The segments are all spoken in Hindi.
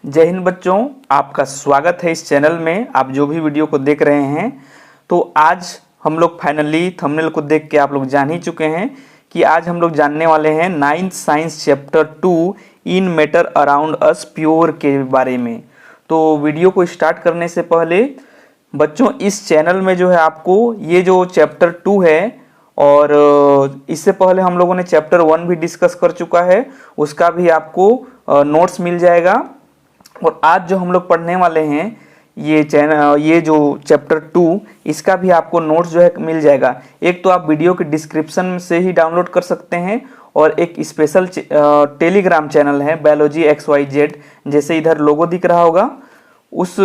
जय हिंद बच्चों, आपका स्वागत है इस चैनल में। आप जो भी वीडियो को देख रहे हैं, तो आज हम लोग फाइनली थंबनेल को देख के आप लोग जान ही चुके हैं कि आज हम लोग जानने वाले हैं 9th साइंस चैप्टर 2 इन मैटर अराउंड अस प्योर के बारे में। तो वीडियो को स्टार्ट करने से पहले बच्चों, इस चैनल में जो है आपको ये जो चैप्टर 2 है, और इससे पहले हम लोगों ने चैप्टर 1 भी डिस्कस कर चुका है, उसका भी आपको नोट्स मिल जाएगा। और आज जो हम लोग पढ़ने वाले हैं ये जो चैप्टर 2, इसका भी आपको नोट्स जो है मिल जाएगा। एक तो आप वीडियो के डिस्क्रिप्शन से ही डाउनलोड कर सकते हैं, और एक स्पेशल टेलीग्राम चैनल है बायोलॉजी XYZ, जैसे इधर लोगो दिख रहा होगा, उस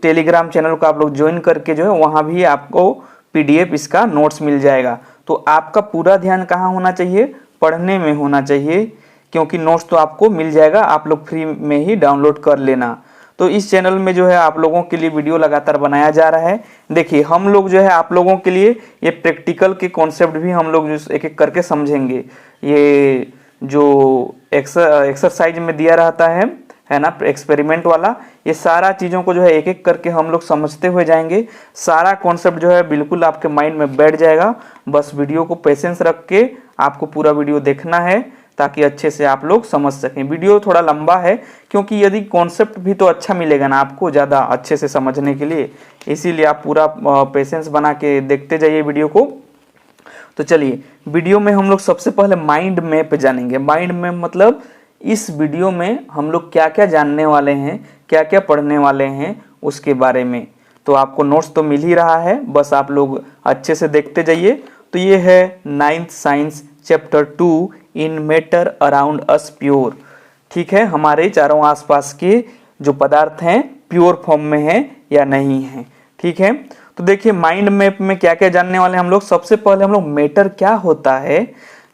टेलीग्राम चैनल को आप लोग ज्वाइन करके जो है वहाँ भी आपको PDF इसका नोट्स मिल जाएगा। तो आपका पूरा ध्यान कहाँ होना चाहिए? पढ़ने में होना चाहिए, क्योंकि नोट्स तो आपको मिल जाएगा, आप लोग फ्री में ही डाउनलोड कर लेना। तो इस चैनल में जो है आप लोगों के लिए वीडियो लगातार बनाया जा रहा है। देखिए, हम लोग जो है आप लोगों के लिए ये प्रैक्टिकल के कॉन्सेप्ट भी हम लोग एक एक करके समझेंगे। ये जो एक्सरसाइज में दिया रहता है ना, एक्सपेरिमेंट वाला, ये सारा चीज़ों को जो है एक एक करके हम लोग समझते हुए जाएंगे। सारा कॉन्सेप्ट जो है बिल्कुल आपके माइंड में बैठ जाएगा। बस वीडियो को पेशेंस रख के आपको पूरा वीडियो देखना है, ताकि अच्छे से आप लोग समझ सकें। वीडियो थोड़ा लंबा है, क्योंकि यदि कॉन्सेप्ट भी तो अच्छा मिलेगा ना आपको ज़्यादा अच्छे से समझने के लिए, इसीलिए आप पूरा पेशेंस बना के देखते जाइए वीडियो को। तो चलिए, वीडियो में हम लोग सबसे पहले माइंड मैप जानेंगे। माइंड मैप मतलब इस वीडियो में हम लोग क्या क्या जानने वाले हैं, क्या क्या पढ़ने वाले हैं, उसके बारे में। तो आपको नोट्स तो मिल ही रहा है, बस आप लोग अच्छे से देखते जाइए। तो ये है 9th साइंस चैप्टर 2 इन मैटर अराउंड अस प्योर। ठीक है, हमारे चारों आसपास के जो पदार्थ हैं प्योर फॉर्म में हैं या नहीं हैं। ठीक है, तो देखिए माइंड मैप में क्या क्या जानने वाले हैं हम लोग। सबसे पहले हम लोग मैटर क्या होता है,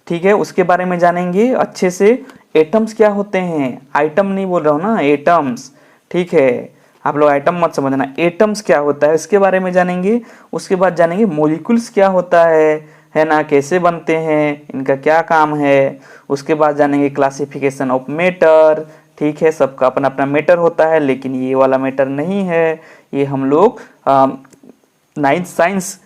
ठीक है, उसके बारे में जानेंगे अच्छे से। एटम्स क्या होते हैं, आइटम नहीं बोल रहा हूँ ना, एटम्स। ठीक है, आप लोग आइटम मत समझना, एटम्स क्या होता है इसके बारे में जानेंगे। उसके बाद जानेंगे मॉलिक्यूल्स क्या होता है ना, कैसे बनते हैं, इनका क्या काम है। उसके बाद जानेंगे क्लासिफिकेशन ऑफ मैटर। ठीक है, सबका अपना अपना मैटर होता है, लेकिन ये वाला मैटर नहीं है। ये हम लोग 9th साइंस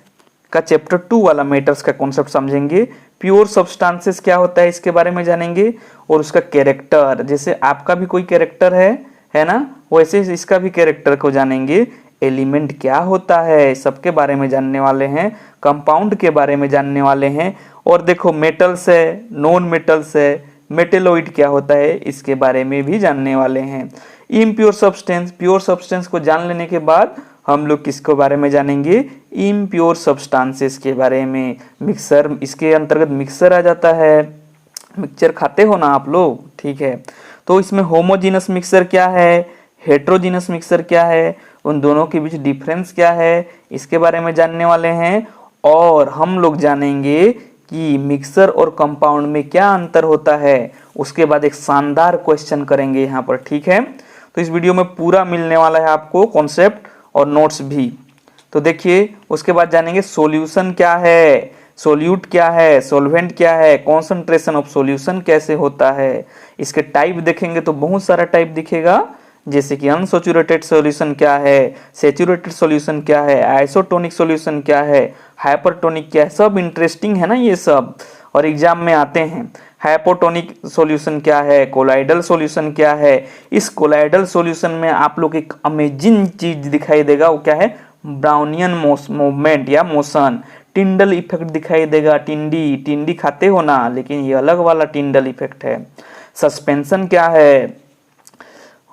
का चैप्टर 2 वाला मैटर्स का कॉन्सेप्ट समझेंगे। प्योर सब्सटेंसेस क्या होता है इसके बारे में जानेंगे, और उसका कैरेक्टर, जैसे आपका भी कोई कैरेक्टर है ना, वैसे इसका भी कैरेक्टर को जानेंगे। एलिमेंट क्या होता है, सबके बारे में जानने वाले हैं। कंपाउंड के बारे में जानने वाले हैं। और देखो, मेटल्स है, नॉन मेटल्स है, मेटेलॉइड क्या होता है, इसके बारे में भी जानने वाले हैं। इम्प्योर सब्सटेंस, प्योर सब्सटेंस को जान लेने के बाद हम लोग किसके बारे में जानेंगे? इम्प्योर सब्सटेंसेस के बारे में। मिक्सर, इसके अंतर्गत मिक्सर आ जाता है। मिक्सचर खाते हो ना आप लोग, ठीक है। तो इसमें होमोजीनस मिक्सर क्या है, हेट्रोजीनस मिक्सर क्या है, उन दोनों के बीच डिफरेंस क्या है, इसके बारे में जानने वाले हैं। और हम लोग जानेंगे कि मिक्सर और कंपाउंड में क्या अंतर होता है। उसके बाद एक शानदार क्वेश्चन करेंगे यहाँ पर। ठीक है, तो इस वीडियो में पूरा मिलने वाला है आपको कॉन्सेप्ट और नोट्स भी। तो देखिए, उसके बाद जानेंगे सॉल्यूशन क्या है, सोल्यूट क्या है, सॉल्वेंट क्या है, कॉन्सेंट्रेशन ऑफ सॉल्यूशन कैसे होता है। इसके टाइप देखेंगे तो बहुत सारा टाइप दिखेगा, जैसे कि अनसैचुरेटेड सॉल्यूशन क्या है, सैचुरेटेड सॉल्यूशन क्या है, आइसोटोनिक सॉल्यूशन क्या है, हाइपरटोनिक क्या है। सब इंटरेस्टिंग है ना ये सब, और एग्जाम में आते हैं। हाइपोटोनिक सॉल्यूशन क्या है, कोलाइडल सॉल्यूशन क्या है। इस कोलाइडल सॉल्यूशन में आप लोग एक अमेजिंग चीज दिखाई देगा, वो क्या है? ब्राउनियन मूवमेंट या मोशन। टिंडल इफेक्ट दिखाई देगा। टिंडी खाते हो ना, लेकिन ये अलग वाला टिंडल इफेक्ट है। सस्पेंशन क्या है,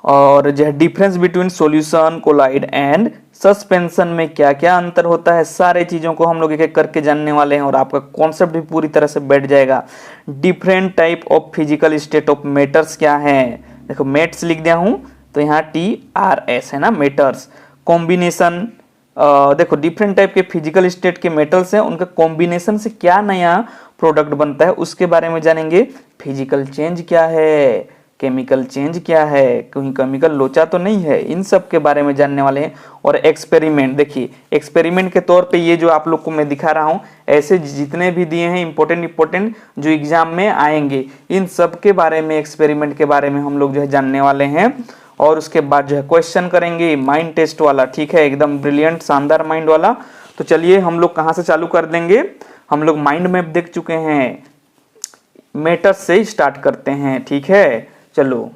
और जो है difference between solution, colloid and suspension में क्या क्या अंतर होता है, सारे चीजों को हम लोग एक एक करके जानने वाले हैं, और आपका कॉन्सेप्ट भी पूरी तरह से बैठ जाएगा। Different type of physical state of matters क्या है, देखो मेट्स लिख दिया हूं, तो यहाँ TRS है ना, मेटर्स। कॉम्बिनेशन, देखो डिफरेंट टाइप के फिजिकल स्टेट के मेटल्स हैं, उनका कॉम्बिनेशन से क्या नया प्रोडक्ट बनता है, उसके बारे में जानेंगे। फिजिकल चेंज क्या है, केमिकल चेंज क्या है, कहीं केमिकल लोचा तो नहीं है, इन सब के बारे में जानने वाले हैं। और एक्सपेरिमेंट, देखिए एक्सपेरिमेंट के तौर पे ये जो आप लोग को मैं दिखा रहा हूँ, ऐसे जितने भी दिए हैं इंपॉर्टेंट जो एग्जाम में आएंगे, इन सब के बारे में, एक्सपेरिमेंट के बारे में हम लोग जो है जानने वाले हैं। और उसके बाद जो है क्वेश्चन करेंगे माइंड टेस्ट वाला, ठीक है, एकदम ब्रिलियंट शानदार माइंड वाला। तो चलिए हम लोग कहाँ से चालू कर देंगे, हम लोग माइंड मैप देख चुके हैं, मैटर्स से स्टार्ट करते हैं, ठीक है। चलो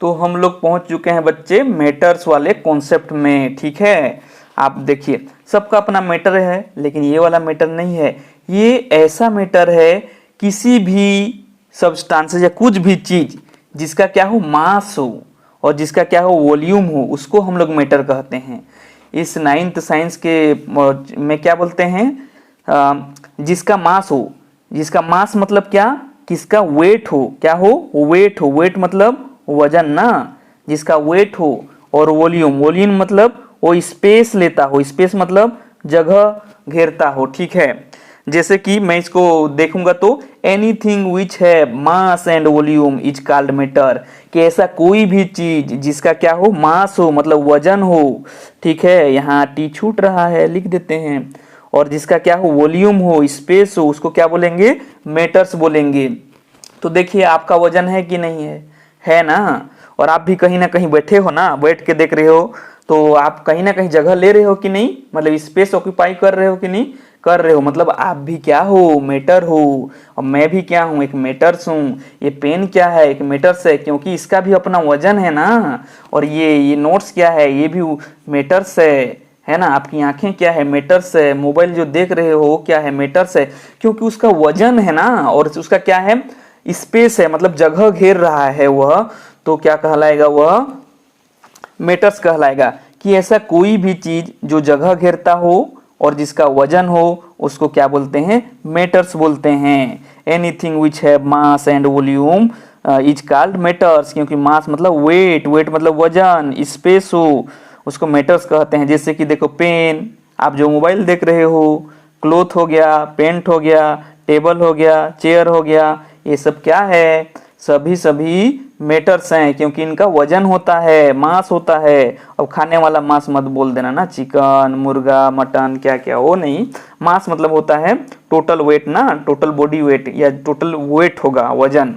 तो हम लोग पहुंच चुके हैं बच्चे मैटर्स वाले कॉन्सेप्ट में, ठीक है। आप देखिए सबका अपना मैटर है, लेकिन ये वाला मैटर नहीं है, ये ऐसा मैटर है किसी भी सब्सटेंस या कुछ भी चीज जिसका क्या हो मास हो और जिसका क्या हो वॉल्यूम हो, उसको हम लोग मैटर कहते हैं। इस 9th साइंस के में क्या बोलते हैं, जिसका मास हो, जिसका मास मतलब क्या, किसका वेट हो, क्या हो वेट हो, वेट मतलब वजन ना, जिसका वेट हो, और वॉल्यूम, वॉल्यूम मतलब वो स्पेस लेता हो, स्पेस मतलब जगह घेरता हो, ठीक है। जैसे कि मैं इसको देखूंगा तो एनीथिंग विच है mass and volume is called matter, कि ऐसा कोई भी चीज जिसका क्या हो मास हो मतलब वजन हो, ठीक है, यहाँ टी छूट रहा है लिख देते हैं, और जिसका क्या हो वॉल्यूम हो स्पेस हो, उसको क्या बोलेंगे मैटर्स बोलेंगे। तो देखिए आपका वजन है कि नहीं है ना, और आप भी कहीं ना कहीं बैठे हो ना, बैठ के देख रहे हो, तो आप कहीं ना कहीं जगह ले रहे हो कि नहीं, मतलब स्पेस ऑक्यूपाई कर रहे हो कि नहीं कर रहे हो, मतलब आप भी क्या हो मैटर हो, और मैं भी क्या हूँ एक मैटर्स हूँ। ये पेन क्या है एक मैटर्स है, क्योंकि इसका भी अपना वजन है ना, और ये नोट्स क्या है ये भी मैटर्स है ना। आपकी आंखें क्या है मैटर्स है, मोबाइल जो देख रहे हो क्या है मैटर्स है, क्योंकि उसका वजन है ना, और उसका क्या है स्पेस है मतलब जगह घेर रहा है वह, तो क्या कहलाएगा वह मैटर्स कहलाएगा। कि ऐसा कोई भी चीज जो जगह घेरता हो और जिसका वजन हो उसको क्या बोलते हैं मैटर्स बोलते हैं। एनीथिंग विच है mass and volume is called matters, क्योंकि मास मतलब वेट, वेट मतलब वजन, स्पेस हो उसको मैटर्स कहते हैं। जैसे कि देखो पेन, आप जो मोबाइल देख रहे हो, क्लोथ हो गया, पेंट हो गया, टेबल हो गया, चेयर हो गया, ये सब क्या है सभी मैटर्स हैं, क्योंकि इनका वजन होता है मास होता है। अब खाने वाला मास मत बोल देना ना, चिकन मुर्गा मटन क्या क्या, वो नहीं, मास मतलब होता है टोटल वेट ना, टोटल बॉडी वेट या टोटल वेट होगा वजन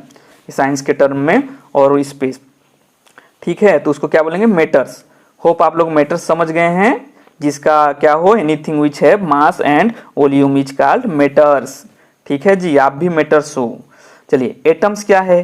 साइंस के टर्म में, और स्पेस, ठीक है, तो उसको क्या बोलेंगे मैटर्स। होप आप लोग मैटर्स समझ गए हैं, जिसका क्या हो एनीथिंग विच है mass and volume is called matters, ठीक है जी, आप भी मैटर्स हो। चलिए एटम्स क्या है,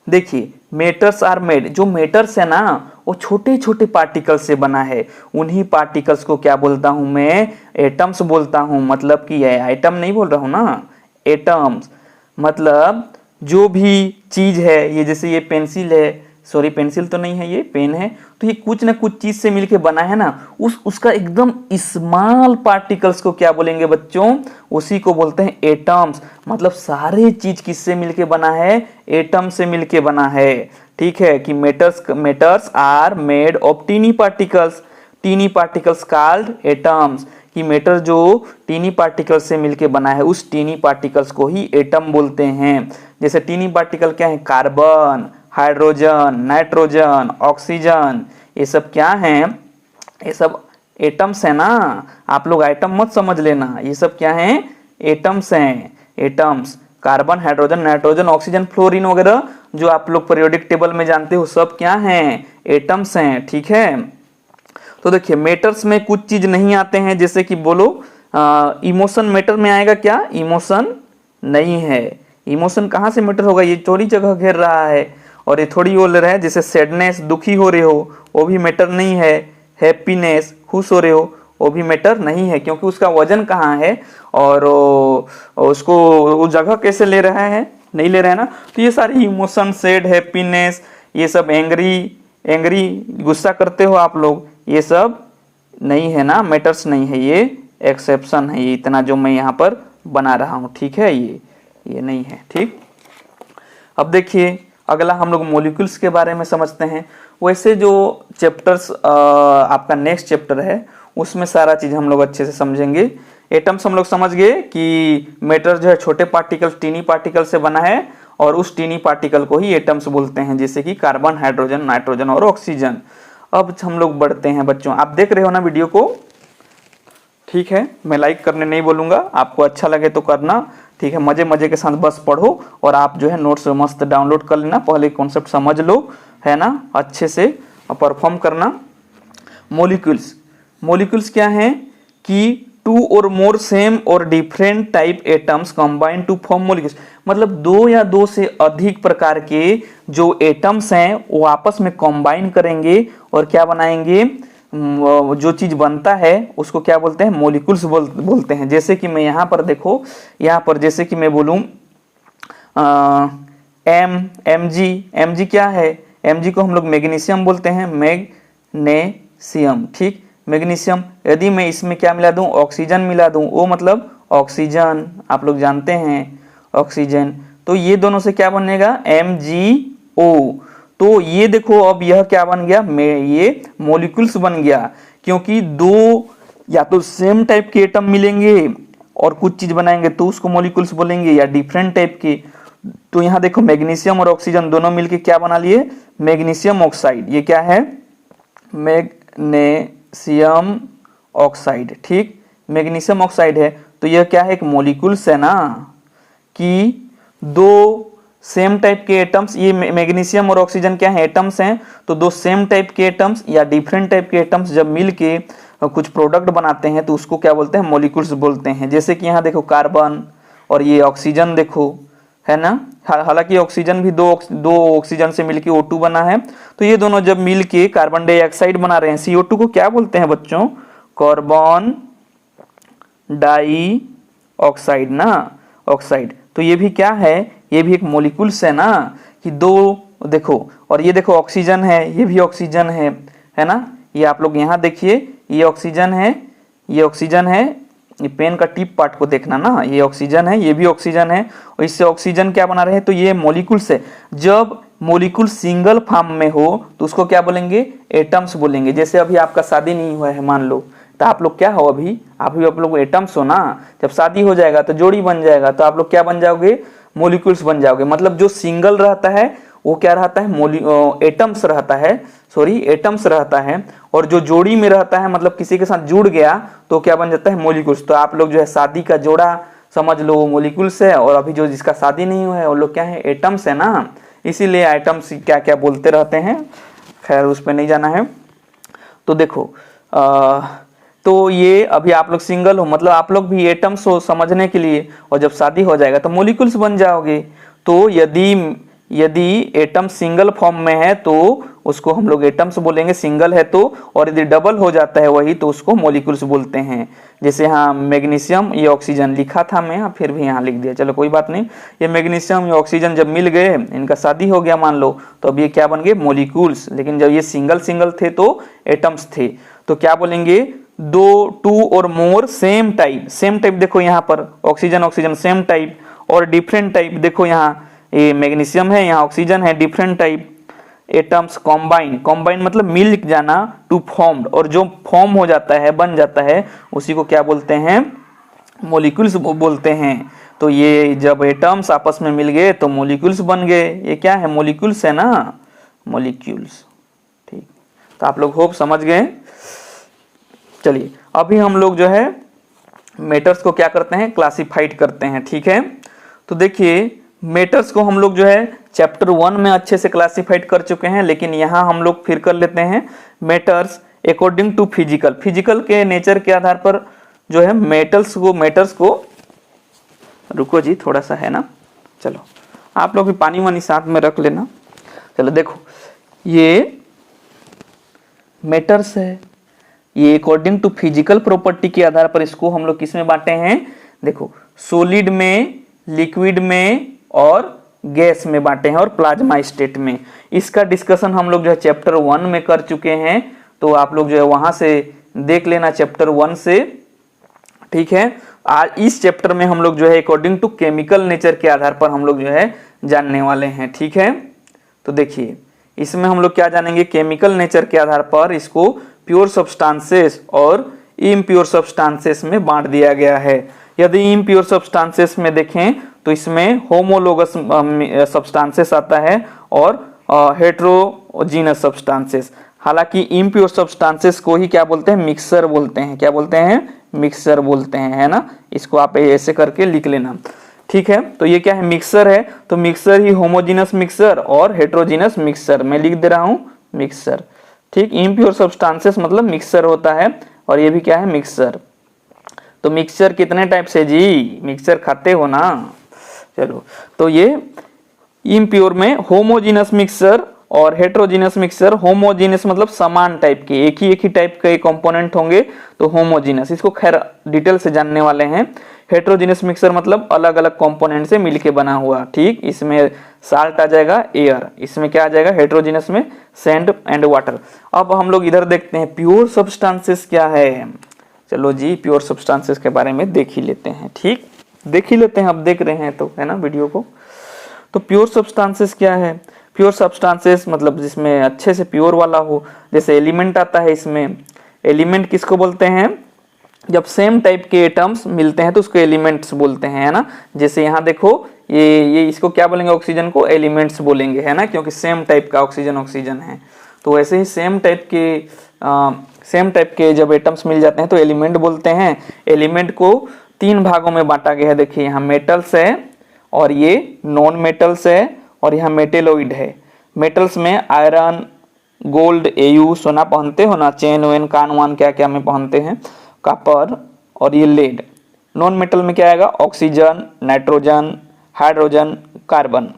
देखिए मैटर्स आर मेड, जो मैटर्स है ना वो छोटे छोटे पार्टिकल्स से बना है, उन्हीं पार्टिकल्स को क्या बोलता हूं मैं एटम्स बोलता हूं। मतलब कि ये आइटम नहीं बोल रहा हूं ना, एटम्स मतलब जो भी चीज है, ये जैसे ये पेंसिल है, सॉरी पेंसिल तो नहीं है ये पेन है, तो ये कुछ ना कुछ चीज से मिलके बना है ना, उसका एकदम स्मॉल पार्टिकल्स को क्या बोलेंगे बच्चों, उसी को बोलते हैं एटम्स। मतलब सारे चीज किससे मिलके बना है एटम से मिलके बना है, ठीक है। कि matters are made of tiny particles called atoms, कि मैटर जो टीनी पार्टिकल्स से मिलके बना है उस टीनी पार्टिकल्स को ही एटम बोलते हैं। जैसे टीनी पार्टिकल क्या है, कार्बन, हाइड्रोजन, नाइट्रोजन, ऑक्सीजन, ये सब क्या हैं, ये सब एटम्स है ना। आप लोग आइटम मत समझ लेना, ये सब क्या हैं एटम्स हैं, atoms. Carbon, hydrogen, nitrogen, oxygen, fluorine वगैरह जो आप लोग पीरियोडिक टेबल में जानते हो सब क्या हैं एटम्स हैं, ठीक है। तो देखिए मैटर्स में कुछ चीज नहीं आते हैं, जैसे कि बोलो इमोशन मैटर में आएगा क्या, इमोशन नहीं है। इमोशन कहाँ से मैटर होगा, ये चोरी जगह घेर रहा है, और ये थोड़ी बोल रहा है जैसे सैडनेस दुखी हो रहे हो वो भी मैटर नहीं है, हैप्पीनेस खुश हो रहे हो वो भी मैटर नहीं है, क्योंकि उसका वजन कहाँ है और उसको वो जगह कैसे ले रहा है, नहीं ले रहा है ना। तो ये सारी इमोशन, सैड, हैप्पीनेस, ये सब एंग्री गुस्सा करते हो आप लोग, ये सब नहीं है ना, मैटर्स नहीं है, ये एक्सेप्शन है, ये इतना जो मैं यहाँ पर बना रहा हूँ, ठीक है, ये नहीं है, ठीक। अब देखिए अगला हम लोग मॉलिक्यूल्स के बारे में समझते हैं। वैसे जो चैप्टर्स आपका नेक्स्ट चैप्टर है उसमें सारा चीज हम लोग अच्छे से समझेंगे। एटम्स हम लोग समझ गए कि मैटर जो है छोटे पार्टिकल टीनी पार्टिकल से बना है, और उस टीनी पार्टिकल को ही एटम्स बोलते हैं, जैसे कि कार्बन, हाइड्रोजन, नाइट्रोजन और ऑक्सीजन। अब हम लोग बढ़ते हैं बच्चों, आप देख रहे हो ना वीडियो को, ठीक है, मैं लाइक करने नहीं बोलूंगा, आपको अच्छा लगे तो करना, ठीक है, मजे मजे के साथ बस पढ़ो, और आप जो है नोट्स मस्त डाउनलोड कर लेना, पहले कॉन्सेप्ट समझ लो, है ना, अच्छे से परफॉर्म करना। मॉलिक्यूल्स क्या हैं कि two or more same or different type atoms combine to form molecules, मतलब दो या दो से अधिक प्रकार के जो एटम्स हैं वो आपस में कंबाइन करेंगे और क्या बनाएंगे, जो चीज बनता है उसको क्या बोलते हैं, मॉलिक्यूल्स बोलते हैं। जैसे कि मैं यहाँ पर देखो, यहाँ पर जैसे कि मैं बोलूँ एम जी क्या है, एम जी को हम लोग मैग्नीशियम बोलते हैं, मैग्नीशियम, ठीक, मैग्नीशियम। यदि मैं इसमें क्या मिला दूं, ऑक्सीजन मिला दूं, वो मतलब ऑक्सीजन, आप लोग जानते हैं ऑक्सीजन, तो ये दोनों से क्या बनेगा, MgO। तो ये देखो अब यह क्या बन गया, ये मॉलिक्यूल्स बन गया, क्योंकि दो या तो सेम टाइप के एटम मिलेंगे और कुछ चीज बनाएंगे तो उसको मॉलिक्यूल्स बोलेंगे, या डिफरेंट टाइप के। तो यहाँ देखो मैग्नीशियम और ऑक्सीजन दोनों मिलके क्या बना लिए, मैग्नीशियम ऑक्साइड। ये क्या है, मैग्नीशियम ऑक्साइड, ठीक, मैग्नीशियम ऑक्साइड है। तो यह क्या है, एक मॉलिक्यूल्स है ना, कि दो सेम टाइप के एटम्स, ये मैग्नीशियम और ऑक्सीजन क्या है, एटम्स हैं, तो दो सेम टाइप के एटम्स या डिफरेंट टाइप के एटम्स जब मिलके कुछ प्रोडक्ट बनाते हैं तो उसको क्या बोलते हैं, मॉलिक्यूल्स बोलते हैं। जैसे कि यहाँ देखो कार्बन और ये ऑक्सीजन देखो, है ना, हालांकि ऑक्सीजन भी दो ऑक्सीजन से मिलके O2 बना है, तो ये दोनों जब मिलके कार्बन डाइऑक्साइड बना रहे हैं, CO2 को क्या बोलते हैं बच्चों, कार्बन डाई ऑक्साइड ना, ऑक्साइड। तो ये भी क्या है, ये भी एक मॉलिक्यूल्स है ना, कि दो देखो, और ये देखो ऑक्सीजन है, ये भी ऑक्सीजन है ना, ये आप लोग यहाँ देखिए, ये ऑक्सीजन है, ये ऑक्सीजन है, ये पेन का टिप पार्ट को देखना ना, ये ऑक्सीजन है, ये भी ऑक्सीजन है, और इससे ऑक्सीजन क्या बना रहे हैं, तो ये मॉलिक्यूल्स है। जब मॉलिक्यूल सिंगल फॉर्म में हो तो उसको क्या बोलेंगे, एटम्स बोलेंगे। जैसे अभी आपका शादी नहीं हुआ है मान लो, तो आप लोग क्या हो, अभी आप लोग एटम्स हो ना, जब शादी हो जाएगा तो जोड़ी बन जाएगा, तो आप लोग क्या बन जाओगे, मॉलिक्यूल्स बन जाओगे। मतलब जो सिंगल रहता है वो क्या रहता है, एटम्स रहता है, एटम्स रहता है, और जो जोड़ी में रहता है मतलब किसी के साथ जुड़ गया तो क्या बन जाता है, मॉलिक्यूल्स। तो आप लोग जो है शादी का जोड़ा समझ लो मॉलिक्यूल्स है, और अभी जो जिसका शादी नहीं हुआ है वो लोग क्या है, एटम्स है ना, इसीलिए एटम्स क्या क्या बोलते रहते हैं, खैर उस पर नहीं जाना है। तो देखो तो ये अभी आप लोग सिंगल हो, मतलब आप लोग भी एटम्स हो समझने के लिए, और जब शादी हो जाएगा तो मॉलिक्यूल्स बन जाओगे। तो यदि एटम सिंगल फॉर्म में है तो उसको हम लोग एटम्स बोलेंगे, सिंगल है तो, और यदि डबल हो जाता है वही तो उसको मॉलिक्यूल्स बोलते हैं। जैसे यहाँ मैग्नीशियम, ये ऑक्सीजन लिखा था मैं, फिर भी यहाँ लिख दिया, चलो कोई बात नहीं। ये मैग्नीशियम, ये ऑक्सीजन जब मिल गए, इनका शादी हो गया मान लो, तो अब ये क्या बन गए, मॉलिक्यूल्स। लेकिन जब ये सिंगल थे तो एटम्स थे। तो क्या बोलेंगे, to or more same type देखो यहाँ पर ऑक्सीजन सेम टाइप, और डिफरेंट टाइप देखो यहाँ ये मैग्नीशियम है, यहाँ ऑक्सीजन है, डिफरेंट टाइप एटम्स कॉम्बाइन मतलब मिल जाना, टू फॉर्म्ड, और जो फॉर्म हो जाता है, बन जाता है, उसी को क्या बोलते हैं, मॉलिक्यूल्स बोलते हैं। तो ये जब एटम्स आपस में मिल गए तो मॉलिक्यूल्स बन गए। ये क्या है, मॉलिक्यूल्स है ना, मॉलिक्यूल्स, ठीक। तो आप लोग होप समझ गए। चलिए अभी हम लोग जो है मेटर्स को क्या करते हैं, क्लासिफाइड करते हैं, ठीक है। तो देखिए मेटर्स को हम लोग जो है चैप्टर 1 में अच्छे से क्लासिफाइड कर चुके हैं, लेकिन यहाँ हम लोग फिर कर लेते हैं मेटर्स अकॉर्डिंग टू फिजिकल के नेचर के आधार पर जो है मेटर्स को रुको जी थोड़ा सा है ना, चलो आप लोग भी पानी वानी साथ में रख लेना। चलो देखो ये मेटर्स है, ये अकॉर्डिंग टू फिजिकल प्रॉपर्टी के आधार पर इसको हम लोग किस में बांटे हैं, देखो सॉलिड में, लिक्विड में और गैस में बांटे हैं, और प्लाज्मा स्टेट में। इसका डिस्कशन हम लोग जो है चैप्टर 1 में कर चुके हैं, तो आप लोग जो है वहां से देख लेना चैप्टर 1 से, ठीक है। आज इस चैप्टर में हम लोग जो है अकॉर्डिंग टू केमिकल नेचर के आधार पर हम लोग जो है जानने वाले हैं, ठीक है। तो देखिए इसमें हम लोग क्या जानेंगे, केमिकल नेचर के आधार पर इसको प्योर सब्सटेंसेस और इम्प्योर सब्सटेंसेस में बांट दिया गया है। यदि इम्प्योर सब्सटेंसेस में देखें तो इसमें होमोलोगस सब्सटेंसेस आता है और हेट्रोजीनस सब्सटेंसेस। हालांकि इम्प्योर सब्सटेंसेस को ही क्या बोलते हैं, मिक्सर बोलते हैं। क्या बोलते हैं, मिक्सर बोलते हैं, है ना। इसको आप ऐसे करके लिख लेना। ठीक है। तो ये क्या है, मिक्सर है, तो मिक्सर ही होमोजीनस मिक्सर और हेट्रोजीनस मिक्सर, मैं लिख दे रहा हूं मिक्सर। ठीक, इम्प्योर सब्सटेंसेस मतलब मिक्सर होता है, और ये भी क्या है, मिक्सर। तो मिक्सचर कितने टाइप से जी, मिक्सचर खाते हो ना, चलो। तो ये इम्प्योर में होमोजीनस मिक्सर और हेट्रोजीनस मिक्सर। होमोजीनस मतलब समान टाइप के, एक ही टाइप के कंपोनेंट होंगे तो होमोजीनस, इसको खैर डिटेल से जानने वाले हैं। हेट्रोजीनस मिक्सर मतलब अलग अलग कंपोनेंट से मिलके बना हुआ। ठीक, इसमें साल्ट आ जाएगा, एयर, इसमें क्या आ जाएगा, हेट्रोजीनस में सैंड एंड वाटर। अब हम लोग इधर देखते हैं प्योर सब्सटेंसेस क्या है। चलो जी, प्योर सब्सटेंसेस के बारे में देख ही लेते हैं। ठीक, देख ही लेते हैं, अब देख रहे हैं तो, है ना, वीडियो को। तो प्योर सब्सटेंसेस क्या है, प्योर सब्सटेंसेस मतलब जिसमें अच्छे से प्योर वाला हो। जैसे एलिमेंट आता है, इसमें एलिमेंट किसको बोलते हैं, जब सेम टाइप के एटम्स मिलते हैं तो उसको एलिमेंट्स बोलते हैं, है ना। जैसे यहाँ देखो, ये इसको क्या बोलेंगे, ऑक्सीजन को एलिमेंट्स बोलेंगे, है ना, क्योंकि सेम टाइप का ऑक्सीजन है। तो वैसे ही सेम टाइप के जब एटम्स मिल जाते हैं तो एलिमेंट बोलते हैं। एलिमेंट को 3 भागों में बांटा गया है, देखिए यहाँ मेटल्स है, और ये नॉन मेटल्स है, और यहाँ मेटेलोइड है। मेटल्स में आयरन, गोल्ड, एयू, सोना पहनते हो ना, चेन वेन कान वान क्या क्या में पहनते हैं, कॉपर, और ये लेड। नॉन मेटल में क्या आएगा, ऑक्सीजन, नाइट्रोजन, हाइड्रोजन, कार्बन।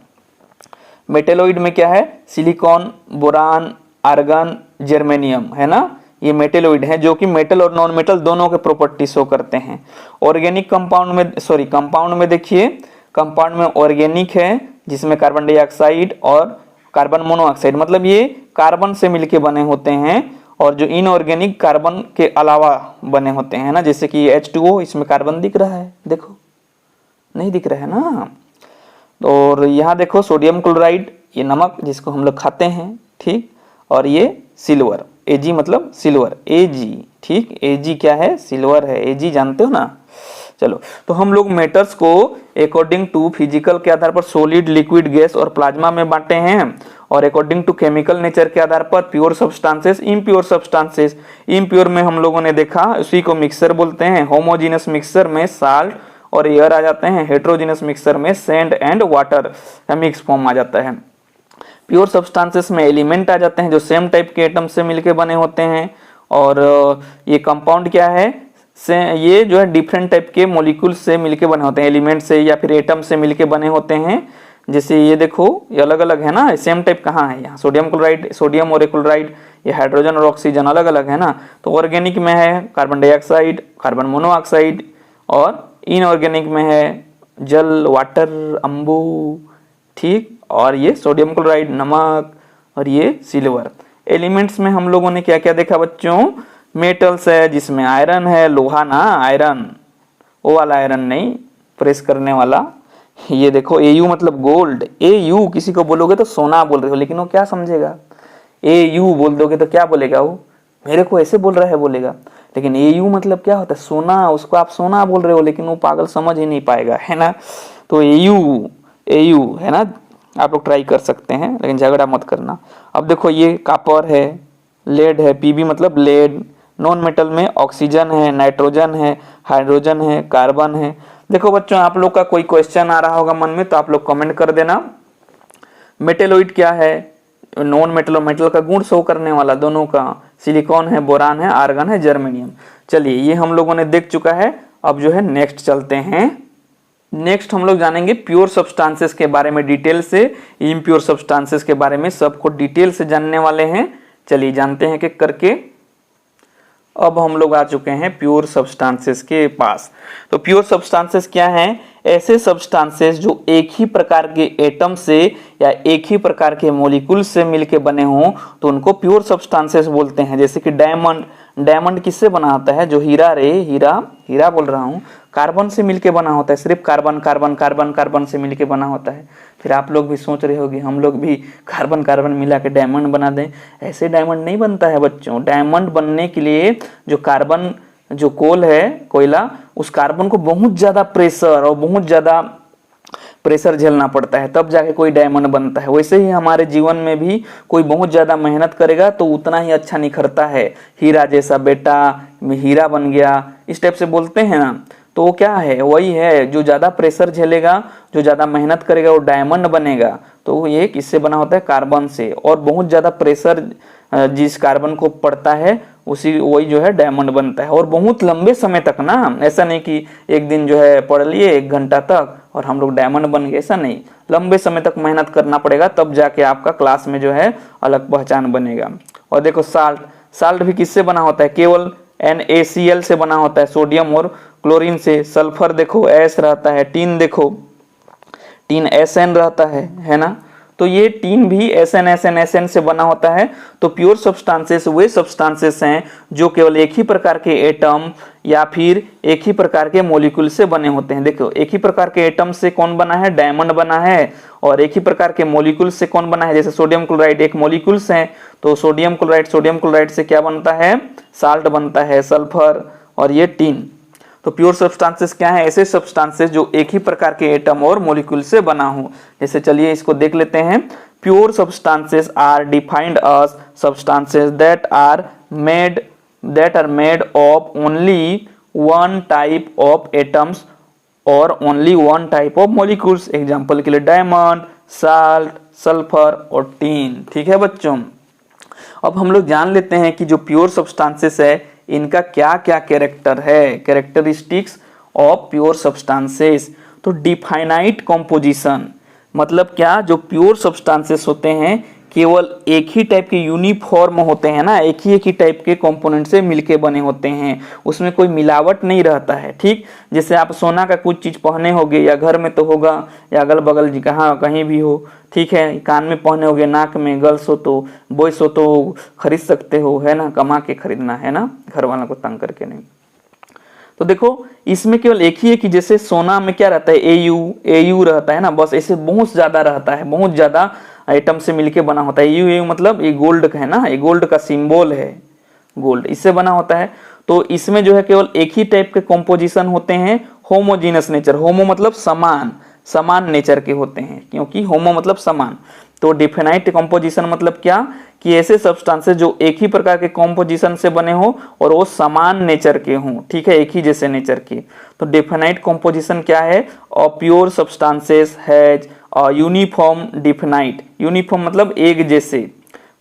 मेटेलोइड में क्या है, सिलिकॉन, बोरान, आर्गन, जर्मेनियम, है ना, ये मेटेलोइड है, जो कि मेटल और नॉन मेटल दोनों के प्रॉपर्टी शो करते हैं। ऑर्गेनिक कंपाउंड में देखिए, कंपाउंड में ऑर्गेनिक है, जिसमें कार्बन डाइऑक्साइड और कार्बन मोनोऑक्साइड, मतलब ये कार्बन से मिलके बने होते हैं, और जो इनऑर्गेनिक कार्बन के अलावा बने होते हैं ना, जैसे कि H2O, इसमें कार्बन दिख रहा है, देखो, नहीं दिख रहा है ना। और यहाँ देखो सोडियम क्लोराइड, ये नमक जिसको हम लोग खाते हैं। ठीक, और ये सिल्वर, Ag मतलब सिल्वर, Ag। ठीक, Ag क्या है, सिल्वर है, Ag जानते हो ना। चलो, तो हम लोग मेटर्स को अकॉर्डिंग टू फिजिकल के आधार पर सॉलिड, लिक्विड, गैस और प्लाज्मा में बांटे हैं, और अकॉर्डिंग टू केमिकल नेचर के आधार पर pure substances, impure substances. Impure में हम लोगों ने देखा, उसी को मिक्सर बोलते हैं। होमोजीनस मिक्सर में साल्ट और एयर आ जाते हैं, हेट्रोजीनस मिक्सर में sand and water mix form आ जाता है। प्योर सब्सटेंसेस में एलिमेंट आ जाते हैं जो सेम टाइप के एटम से मिलके बने होते हैं, और ये कंपाउंड क्या है, ये जो है डिफरेंट टाइप के मॉलिक्यूल से मिलके बने होते हैं, एलिमेंट से या फिर एटम से मिलके बने होते हैं। जैसे ये देखो, ये अलग अलग है ना, सेम टाइप कहाँ है, यहाँ सोडियम क्लोराइड, सोडियम और क्लोराइड, ये हाइड्रोजन और ऑक्सीजन अलग अलग है ना। तो ऑर्गेनिक में है कार्बन डाइऑक्साइड, कार्बन मोनोऑक्साइड, और इनऑर्गेनिक में है जल, वाटर, अम्बु। ठीक, और ये सोडियम क्लोराइड, नमक, और ये सिल्वर। एलिमेंट्स में हम लोगों ने क्या क्या देखा बच्चों, मेटल्स है जिसमें आयरन है, लोहा ना, आयरन, वो वाला आयरन नहीं, प्रेस करने वाला। ये देखो Au मतलब गोल्ड, Au किसी को बोलोगे तो सोना बोल रहे हो, लेकिन वो क्या समझेगा, Au बोल दोगे तो क्या बोलेगा, वो मेरे को ऐसे बोल रहा है बोलेगा। लेकिन Au मतलब क्या होता है, सोना, उसको आप सोना बोल रहे हो, लेकिन वो पागल समझ ही नहीं पाएगा, है ना। तो Au है ना, आप लोग ट्राई कर सकते हैं, लेकिन झगड़ा मत करना। अब देखो ये कॉपर है, लेड है, Pb मतलब लेड। नॉन मेटल में ऑक्सीजन है, नाइट्रोजन है, हाइड्रोजन है, कार्बन है। देखो बच्चों, आप लोग का कोई क्वेश्चन आ रहा होगा मन में तो आप लोग कमेंट कर देना। मेटेलोइड क्या है, नॉन मेटल और मेटल का गुण शो करने वाला, दोनों का, सिलिकॉन है, बोरान है, आर्गन है, जर्मेनियम। चलिए, ये हम लोगों ने देख चुका है। अब जो है नेक्स्ट चलते हैं। नेक्स्ट हम लोग जानेंगे प्योर सब्सटेंसेस के बारे में डिटेल से, इम्प्योर सब्सटेंसेस के बारे में सबको डिटेल से जानने वाले हैं। चलिए जानते हैं कि करके। अब हम लोग आ चुके हैं प्योर सब्सटेंसेस के पास। तो प्योर सब्सटेंसेस क्या हैं, ऐसे सब्सटेंसेस जो एक ही प्रकार के एटम से या एक ही प्रकार के मॉलिक्यूल से मिलके बने हों तो उनको प्योर सब्सटेंसेस बोलते हैं। जैसे कि डायमंड, डायमंड किससे बना होता है, जो हीरा रे, हीरा बोल रहा हूँ, कार्बन से मिलके बना होता है, सिर्फ कार्बन कार्बन कार्बन कार्बन से मिलके बना होता है। फिर आप लोग भी सोच रहे होगे हम लोग भी कार्बन कार्बन मिला के डायमंड बना दें, ऐसे डायमंड नहीं बनता है बच्चों। डायमंड बनने के लिए जो कार्बन, जो कोल है, कोयला, उस कार्बन को बहुत ज्यादा प्रेशर और बहुत ज्यादा प्रेशर झेलना पड़ता है, तब जाके कोई डायमंड बनता है। वैसे ही हमारे जीवन में भी कोई बहुत ज्यादा मेहनत करेगा तो उतना ही अच्छा निखरता है। हीरा जैसा बेटा, हीरा बन गया, इस टाइप से बोलते हैं ना। तो वो क्या है, वही है जो ज़्यादा प्रेशर झेलेगा, जो ज़्यादा मेहनत करेगा वो डायमंड बनेगा। तो ये किससे बना होता है, कार्बन से। और बहुत ज़्यादा प्रेशर जिस कार्बन को पड़ता है उसी वही जो है डायमंड बनता है। और बहुत लंबे समय तक ना, ऐसा नहीं कि एक दिन जो है पढ़ लिए 1 घंटा तक और हम लोग डायमंड बन गए, ऐसा नहीं। लंबे समय तक मेहनत करना पड़ेगा, तब जाके आपका क्लास में जो है अलग पहचान बनेगा। और देखो साल्ट, साल्ट भी किससे बना होता है, केवल NaCl से बना होता है, सोडियम और क्लोरीन से। सल्फर देखो S रहता है, टीन देखो टीन SN रहता है ना। तो ये टीन भी SN से बना होता है। तो प्योर सब्सटेंसेस वे सब्सटेंसेस हैं जो केवल एक ही प्रकार के एटम या फिर एक ही प्रकार के मॉलिक्यूल से बने होते हैं। देखो एक ही प्रकार के एटम से कौन बना है, डायमंड बना है। और एक ही प्रकार के मॉलिक्यूल से कौन बना है, जैसे सोडियम क्लोराइड एक मॉलिक्यूल्स हैं, तो सोडियम क्लोराइड से क्या बनता है, साल्ट बनता है, सल्फर और ये टीन। तो प्योर सब्सटेंसेस क्या है, ऐसे सब्सटेंसेस जो एक ही प्रकार के एटम और मॉलिक्यूल से बना हो। जैसे चलिए इसको देख लेते हैं। Pure substances are defined as substances that are made of only one type of atoms और only one type of molecules. Example के लिए डायमंड, साल्ट, सल्फर और टीन। ठीक है बच्चों, अब हम लोग जान लेते हैं कि जो प्योर सब्सटेंसेस है इनका क्या क्या कैरेक्टर है, कैरेक्टरिस्टिक्स ऑफ प्योर सब्सटेंसेस। तो डिफाइनाइट कंपोजिशन मतलब क्या, जो प्योर सब्सटेंसेस होते हैं केवल एक ही टाइप के यूनिफॉर्म होते हैं ना, एक ही टाइप के कंपोनेंट से मिलके बने होते हैं, उसमें कोई मिलावट नहीं रहता है। ठीक, जैसे आप सोना का कुछ चीज पहने होगे, या घर में तो होगा या अगल बगल कहाँ कहीं भी हो, ठीक है, कान में पहने होगे, नाक में, गर्ल्स हो तो, बॉयस हो तो खरीद सकते हो, है ना, कमा के खरीदना है ना, घर वालों को तंग करके नहीं। तो देखो इसमें केवल एक ही है कि जैसे सोना में क्या रहता है, एयू रहता है ना, बस ऐसे बहुत ज्यादा रहता है, बहुत ज्यादा आइटम से मिलके बना होता है। एयू मतलब ये गोल्ड का है ना, ये गोल्ड का सिंबल है, गोल्ड इससे बना होता है। तो इसमें जो है केवल एक ही टाइप के कॉम्पोजिशन होते हैं, होमोजीनस नेचर, होमो मतलब समान, समान नेचर के होते हैं, क्योंकि होमो मतलब समान। तो डिफिनाइट कंपोजिशन मतलब क्या, कि ऐसे सब्सटेंसेस जो एक ही प्रकार के कंपोजिशन से बने हो और वो समान नेचर के हों, ठीक है, एक ही जैसे नेचर के। तो डिफिनाइट कंपोजिशन क्या है, pure substances has uniform definite, uniform मतलब एक जैसे,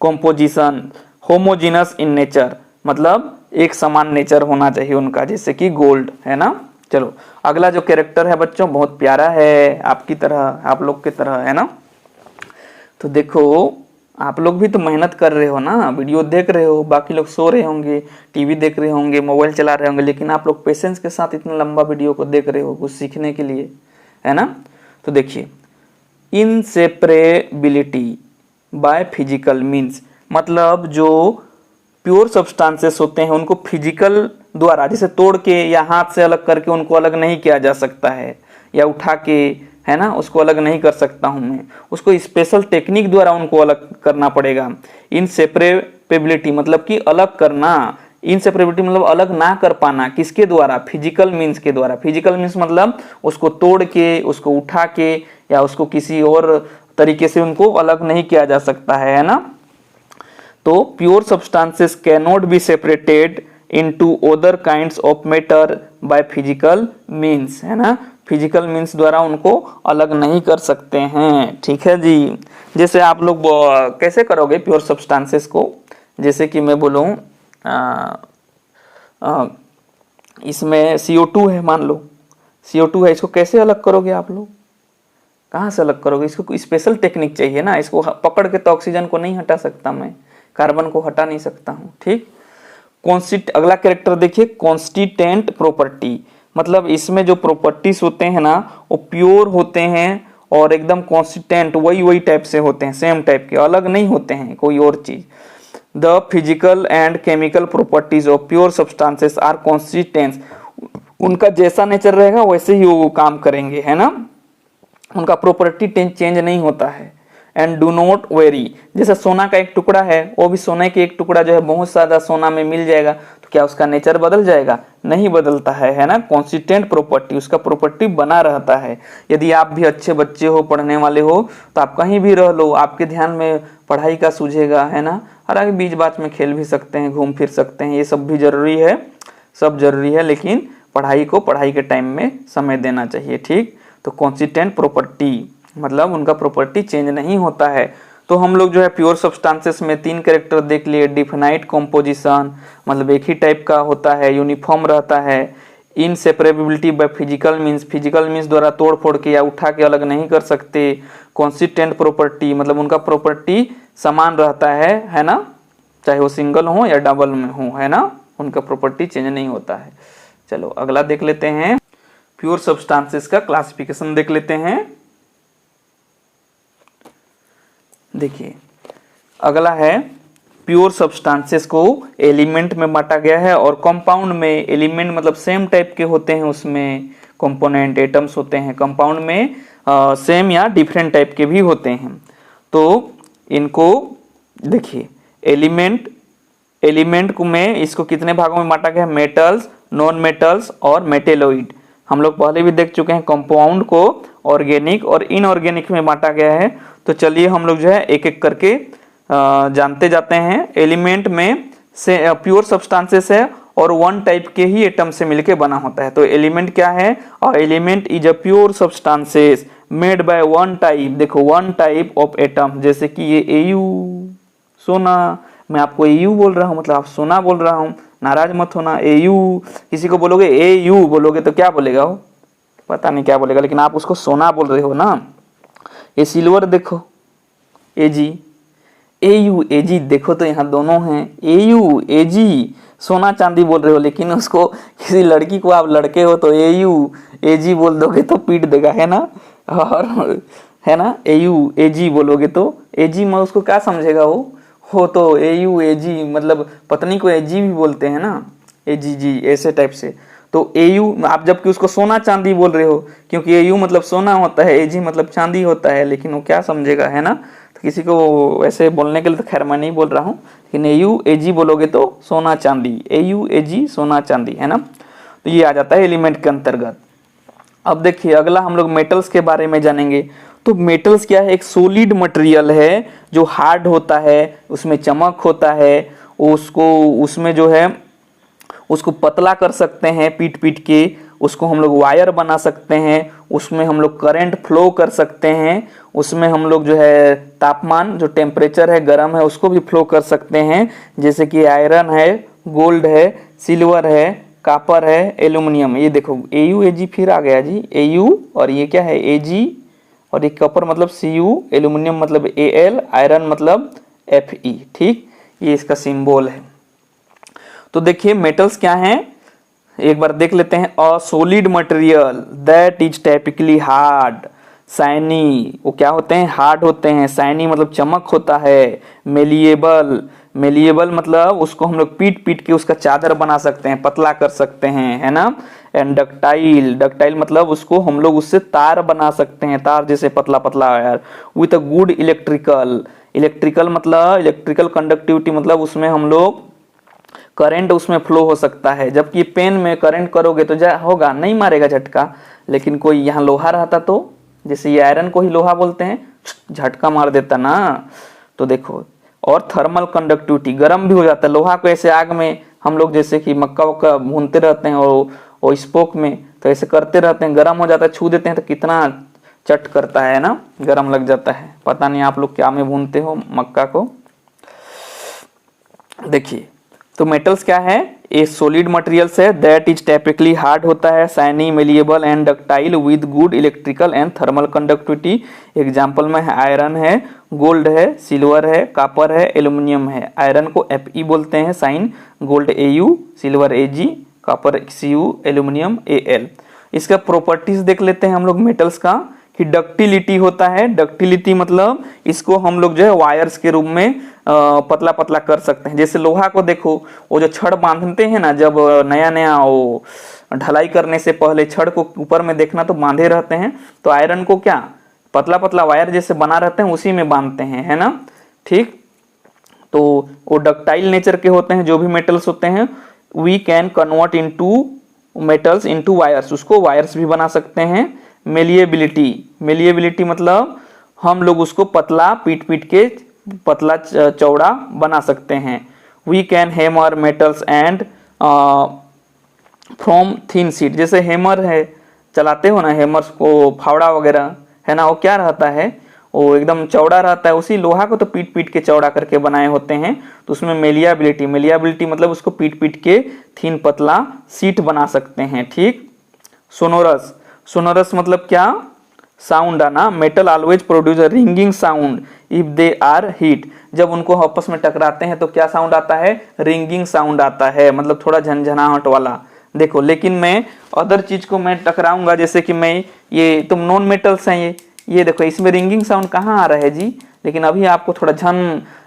कंपोजिशन, होमोजीनस इन नेचर मतलब एक समान नेचर होना चाहिए उनका, जैसे कि गोल्ड, है ना। चलो अगला जो कैरेक्टर है बच्चों बहुत प्यारा है, आपकी तरह, आप लोग की तरह, है ना। तो देखो आप लोग भी तो मेहनत कर रहे हो ना, वीडियो देख रहे हो, बाकी लोग सो रहे होंगे, टीवी देख रहे होंगे, मोबाइल चला रहे होंगे, लेकिन आप लोग पेशेंस के साथ इतना लंबा वीडियो को देख रहे हो कुछ सीखने के लिए, है ना। तो देखिए इनसेपरेबिलिटी बाय फिजिकल मीन्स मतलब जो प्योर सब्सटेंसेस होते हैं उनको फिजिकल द्वारा, जैसे तोड़ के या हाथ से अलग करके उनको अलग नहीं किया जा सकता है, या उठा के, है ना, उसको अलग नहीं कर सकता हूं मैं, उसको स्पेशल टेक्निक द्वारा उनको अलग करना पड़ेगा। इनसेपरेबिलिटी मतलब कि अलग करना, इनसेपरेबिलिटी मतलब अलग ना कर पाना, किसके द्वारा, फिजिकल मीन्स के द्वारा। फिजिकल मीन्स मतलब उसको तोड़ के, उसको उठा के, या उसको किसी और तरीके से उनको अलग नहीं किया जा सकता है ना। तो pure substances can not be separated into other kinds of matter by physical means, है ना, फिजिकल मीन्स द्वारा उनको अलग नहीं कर सकते हैं। ठीक है जी, जैसे आप लोग कैसे करोगे प्योर सब्सटेंसेस को, जैसे कि मैं बोलूँ इसमें CO2 है, मान लो CO2 है, इसको कैसे अलग करोगे आप लोग, कहाँ से अलग करोगे, इसको स्पेशल टेक्निक चाहिए ना, इसको पकड़ के तो ऑक्सीजन को नहीं हटा सकता मैं, कार्बन को हटा नहीं सकता हूँ। ठीक, अगला कैरेक्टर देखिए, कॉन्स्टिटेंट प्रॉपर्टी मतलब इसमें जो प्रॉपर्टीज होते हैं ना वो प्योर होते हैं और एकदम कॉन्स्टिटेंट वही टाइप से होते हैं, सेम टाइप के, अलग नहीं होते हैं कोई और चीज। The physical and chemical properties of pure substances are constituent, उनका जैसा नेचर रहेगा वैसे ही वो काम करेंगे, है ना, उनका प्रॉपर्टी चेंज नहीं होता है। एंड डू नॉट वेरी, जैसे सोना का एक टुकड़ा है, वो भी सोने के एक टुकड़ा जो है बहुत ज्यादा सोना में मिल जाएगा, तो क्या उसका नेचर बदल जाएगा, नहीं बदलता है ना, कॉन्स्टिटेंट प्रॉपर्टी, उसका प्रॉपर्टी बना रहता है। यदि आप भी अच्छे बच्चे हो, पढ़ने वाले हो, तो आप कहीं भी रह लो, आपके ध्यान में पढ़ाई का सूझेगा, है ना, हालांकि बीच बात में खेल भी सकते हैं, घूम फिर सकते हैं, ये सब भी जरूरी है, सब जरूरी है, लेकिन पढ़ाई के टाइम में समय देना चाहिए। ठीक, तो कॉन्सिस्टेंट प्रॉपर्टी मतलब उनका प्रॉपर्टी चेंज नहीं होता है। तो हम लोग जो है प्योर सब्सटेंसेस में 3 कैरेक्टर देख लिए। डिफिनाइट कॉम्पोजिशन मतलब एक ही टाइप का होता है, यूनिफॉर्म रहता है। इनसेपरेबिलिटी बाय फिजिकल मीन्स द्वारा तोड़ फोड़ के या उठा के अलग नहीं कर सकते। कॉन्सिस्टेंट प्रॉपर्टी मतलब उनका प्रॉपर्टी समान रहता है ना, चाहे वो सिंगल हो या डबल में हो, है ना, उनका प्रॉपर्टी चेंज नहीं होता है। चलो अगला देख लेते हैं, प्योर सब्सटेंसेस का क्लासिफिकेशन देख लेते हैं। देखिए अगला है प्योर सब्सटेंसेस को एलिमेंट में बांटा गया है और कंपाउंड में। एलिमेंट मतलब सेम टाइप के होते हैं, उसमें कंपोनेंट एटम्स होते हैं। कंपाउंड में सेम या डिफरेंट टाइप के भी होते हैं। तो इनको देखिए एलिमेंट को में इसको कितने भागों में बांटा गया है, मेटल्स, नॉन मेटल्स और मेटेलोइड। हम लोग पहले भी देख चुके हैं। कंपाउंड को ऑर्गेनिक और इनऑर्गेनिक में बांटा गया है। तो चलिए हम लोग जो है एक एक करके जानते जाते हैं। एलिमेंट में से प्योर सब्सटेंसेस है और वन टाइप के ही एटम से मिलके बना होता है। तो एलिमेंट क्या है, और element is a pure substances made by one type. देखो वन टाइप ऑफ एटम, जैसे कि ये एयू सोना, मैं आपको एयू बोल रहा हूँ मतलब आप सोना बोल रहा हूँ, नाराज मत होना। एयू किसी को बोलोगे एयू बोलोगे तो क्या बोलेगा वो, पता नहीं क्या बोलेगा, लेकिन आप उसको सोना बोल रहे हो ना। ये सिल्वर देखो एजी, एयू एजी देखो तो यहाँ दोनों हैं। एयू एजी सोना चांदी बोल रहे हो, लेकिन उसको किसी लड़की को आप लड़के हो तो एयू एजी बोल दोगे तो पीट देगा, है ना। और है ना, एयू एजी बोलोगे तो एजी में उसको क्या समझेगा हो तो एयू एजी मतलब पत्नी को एजी भी बोलते हैं ना, एजी जी ऐसे टाइप से। तो एयू आप जबकि उसको सोना चांदी बोल रहे हो, क्योंकि एयू मतलब सोना होता है, एजी मतलब चांदी होता है, लेकिन वो क्या समझेगा, है ना। तो किसी को वैसे बोलने के लिए तो खैर मैं नहीं बोल रहा हूँ, लेकिन एयू एजी बोलोगे तो सोना चांदी, एयू एजी सोना चांदी, है ना। तो ये आ जाता है एलिमेंट के अंतर्गत। अब देखिए अगला हम लोग मेटल्स के बारे में जानेंगे। तो मेटल्स क्या है, एक सॉलिड मटेरियल है जो हार्ड होता है, उसमें चमक होता है, उसको उसमें जो है उसको पतला कर सकते हैं पीट पीट के, उसको हम लोग वायर बना सकते हैं, उसमें हम लोग करंट फ्लो कर सकते हैं, उसमें हम लोग जो है तापमान जो टेम्परेचर है गर्म है उसको भी फ्लो कर सकते हैं। जैसे कि आयरन है, गोल्ड है, सिल्वर है, कापर है, एल्यूमिनियम। ये देखो एयू एजी फिर आ गया जी, एयू और ये क्या है एजी, और ये कॉपर मतलब सीयू, एल्यूमिनियम मतलब एएल, आयरन मतलब एफई। ठीक, ये इसका सिंबल है। तो देखिए मेटल्स क्या हैं, एक बार देख लेते हैं। A solid material that is typically hard shiny, वो क्या होते हैं, हार्ड होते हैं। शाइनी मतलब चमक होता है। मेलिएबल मतलब उसको हम लोग पीट पीट के उसका चादर बना सकते हैं, पतला कर सकते हैं, है ना। एंड डक्टाइल मतलब उसको हम लोग उससे तार बना सकते हैं, तार जैसे पतला पतला यार। विथ अ गुड इलेक्ट्रिकल मतलब इलेक्ट्रिकल कंडक्टिविटी मतलब उसमें हम लोग करंट उसमें फ्लो हो सकता है। जबकि पेन में करंट करोगे तो जा होगा, नहीं मारेगा झटका, लेकिन कोई यहाँ लोहा रहता तो, जैसे ये आयरन को ही लोहा बोलते हैं, झटका मार देता ना। तो देखो, और थर्मल कंडक्टिविटी गर्म भी हो जाता है। लोहा को ऐसे आग में हम लोग जैसे कि मक्का वक्का भूनते रहते हैं और स्पोक में, तो ऐसे करते रहते हैं, गर्म हो जाता है, छू देते हैं तो कितना चट करता है ना, गर्म लग जाता है। पता नहीं आप लोग क्या में भूनते हो मक्का को। देखिए तो मेटल्स क्या है, ये सॉलिड मटेरियल्स है दैट इज टाइपिकली हार्ड होता है, shiny, malleable and ductile with good electrical and thermal conductivity. Example में है आयरन है, गोल्ड है, सिल्वर है, कापर है, एल्यूमिनियम है। आयरन को Fe बोलते हैं sign, gold Au, silver Ag, copper Cu, aluminium Al। इसका प्रॉपर्टीज देख लेते हैं हम लोग मेटल्स का, कि डक्टिलिटी होता है। डक्टिलिटी मतलब इसको हम लोग जो है वायर्स के रूप में पतला पतला कर सकते हैं। जैसे लोहा को देखो, वो जो छड़ बांधते हैं ना, जब नया नया वो ढलाई करने से पहले छड़ को ऊपर में देखना तो बांधे रहते हैं, तो आयरन को क्या पतला पतला वायर जैसे बना रहते हैं उसी में बांधते हैं, है ना। ठीक, तो वो डक्टाइल नेचर के होते हैं जो भी मेटल्स होते हैं। We can convert into metals into wires, उसको वायर्स भी बना सकते हैं। मेलिएबिलिटी मतलब हम लोग उसको पतला पीट पीट के पतला चौड़ा बना सकते हैं। We can hammer metals and from thin sheet. जैसे हैमर है, चलाते हो ना हैमर्स को, फावड़ा वगैरह है ना, वो क्या रहता है, वो एकदम चौड़ा रहता है। उसी लोहा को तो पीट पीट के चौड़ा करके बनाए होते हैं, तो उसमें मेलियाबिलिटी, मेलियाबिलिटी मतलब उसको पीट पीट के थिन पतला शीट बना सकते हैं। ठीक। सोनोरस, सोनोरस मतलब क्या, साउंड आना। Metal always produce ringing sound if they are heat. जब उनको आपस में टकराते हैं तो क्या साउंड आता है, रिंगिंग साउंड आता है, मतलब थोड़ा झंझनाहट वाला। देखो, लेकिन मैं अदर चीज को मैं टकराऊंगा, जैसे कि मैं ये तुम नॉन मेटल्स हैं ये देखो, इसमें रिंगिंग साउंड कहाँ आ रहा है जी। लेकिन अभी आपको थोड़ा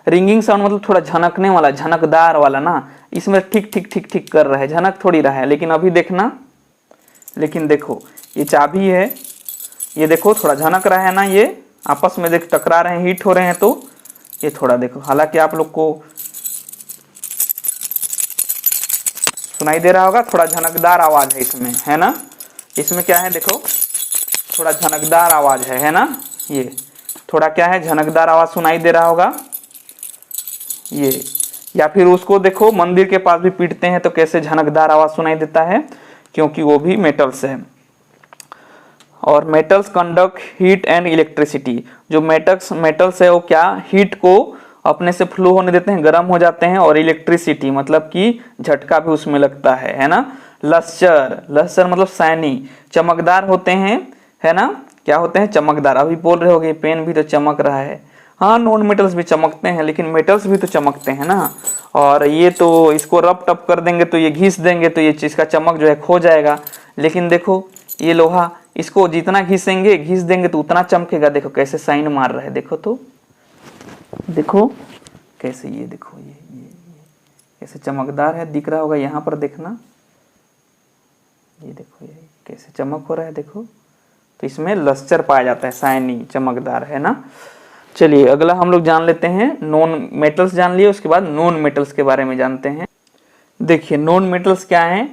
रिंगिंग साउंड मतलब थोड़ा झनकने वाला, झनकदार वाला ना, इसमें ठीक ठीक ठीक ठीक कर रहा है, झनक थोड़ी रहा है। लेकिन अभी देखना, लेकिन देखो ये चाबी है, ये देखो थोड़ा झनक रहा है ना, ये आपस में देख टकरा रहे हैं, हीट हो रहे हैं, तो ये थोड़ा देखो, हालांकि आप लोग को सुनाई दे रहा होगा, थोड़ा झनकदार आवाज है इसमें, है ना। इसमें क्या है देखो, थोड़ा झनकदार आवाज है ना, ये थोड़ा क्या है, झनकदार आवाज सुनाई दे रहा होगा ये। या फिर उसको देखो, मंदिर के पास भी पीटते हैं तो कैसे झनकदार आवाज सुनाई देता है, क्योंकि वो भी मेटल्स है। और metals conduct heat and electricity. जो मेटल्स है वो क्या, हीट को अपने से फ्लो होने देते हैं, गर्म हो जाते हैं, और इलेक्ट्रिसिटी मतलब कि झटका भी उसमें लगता है ना। लस्टर, लस्टर मतलब शाइनी, चमकदार होते हैं, है ना। क्या होते हैं, चमकदार। अभी बोल रहे होगे पेन भी तो चमक रहा है, हाँ नॉन मेटल्स भी चमकते हैं, लेकिन मेटल्स भी तो चमकते हैं ना। और ये तो इसको रब टप कर देंगे तो ये घिस देंगे तो ये चीज का चमक जो है खो जाएगा। लेकिन देखो ये लोहा, इसको जितना घिस देंगे तो उतना चमकेगा। देखो कैसे साइन मार रहा है, देखो तो, देखो कैसे, ये देखो ये कैसे चमकदार है, दिख रहा होगा यहाँ पर, देखना ये देखो ये कैसे चमक हो रहा है, देखो। तो इसमें लस्टर पाया जाता है, शाइनी, चमकदार, है ना। चलिए अगला हम लोग जान लेते हैं, नॉन मेटल्स जान लिए, उसके बाद नॉन मेटल्स के बारे में जानते हैं। देखिए नॉन मेटल्स क्या हैं,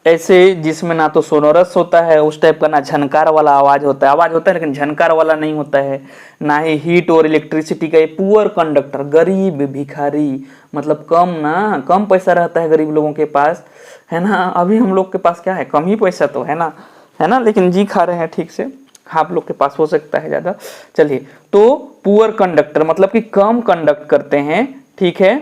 ऐसे जिसमें ना तो सोनोरस होता है उस टाइप का, ना झनकार वाला आवाज होता है लेकिन झनकार वाला नहीं होता है, ना ही हीट और इलेक्ट्रिसिटी का। ये पुअर कंडक्टर, गरीब भिखारी, मतलब कम पैसा रहता है गरीब लोगों के पास, है ना। अभी हम लोग के पास क्या है, कम ही पैसा तो है ना, लेकिन जी खा रहे हैं ठीक से, आप लोग के पास हो सकता है ज्यादा। चलिए, तो पुअर कंडक्टर मतलब कि कम कंडक्ट करते हैं, ठीक है,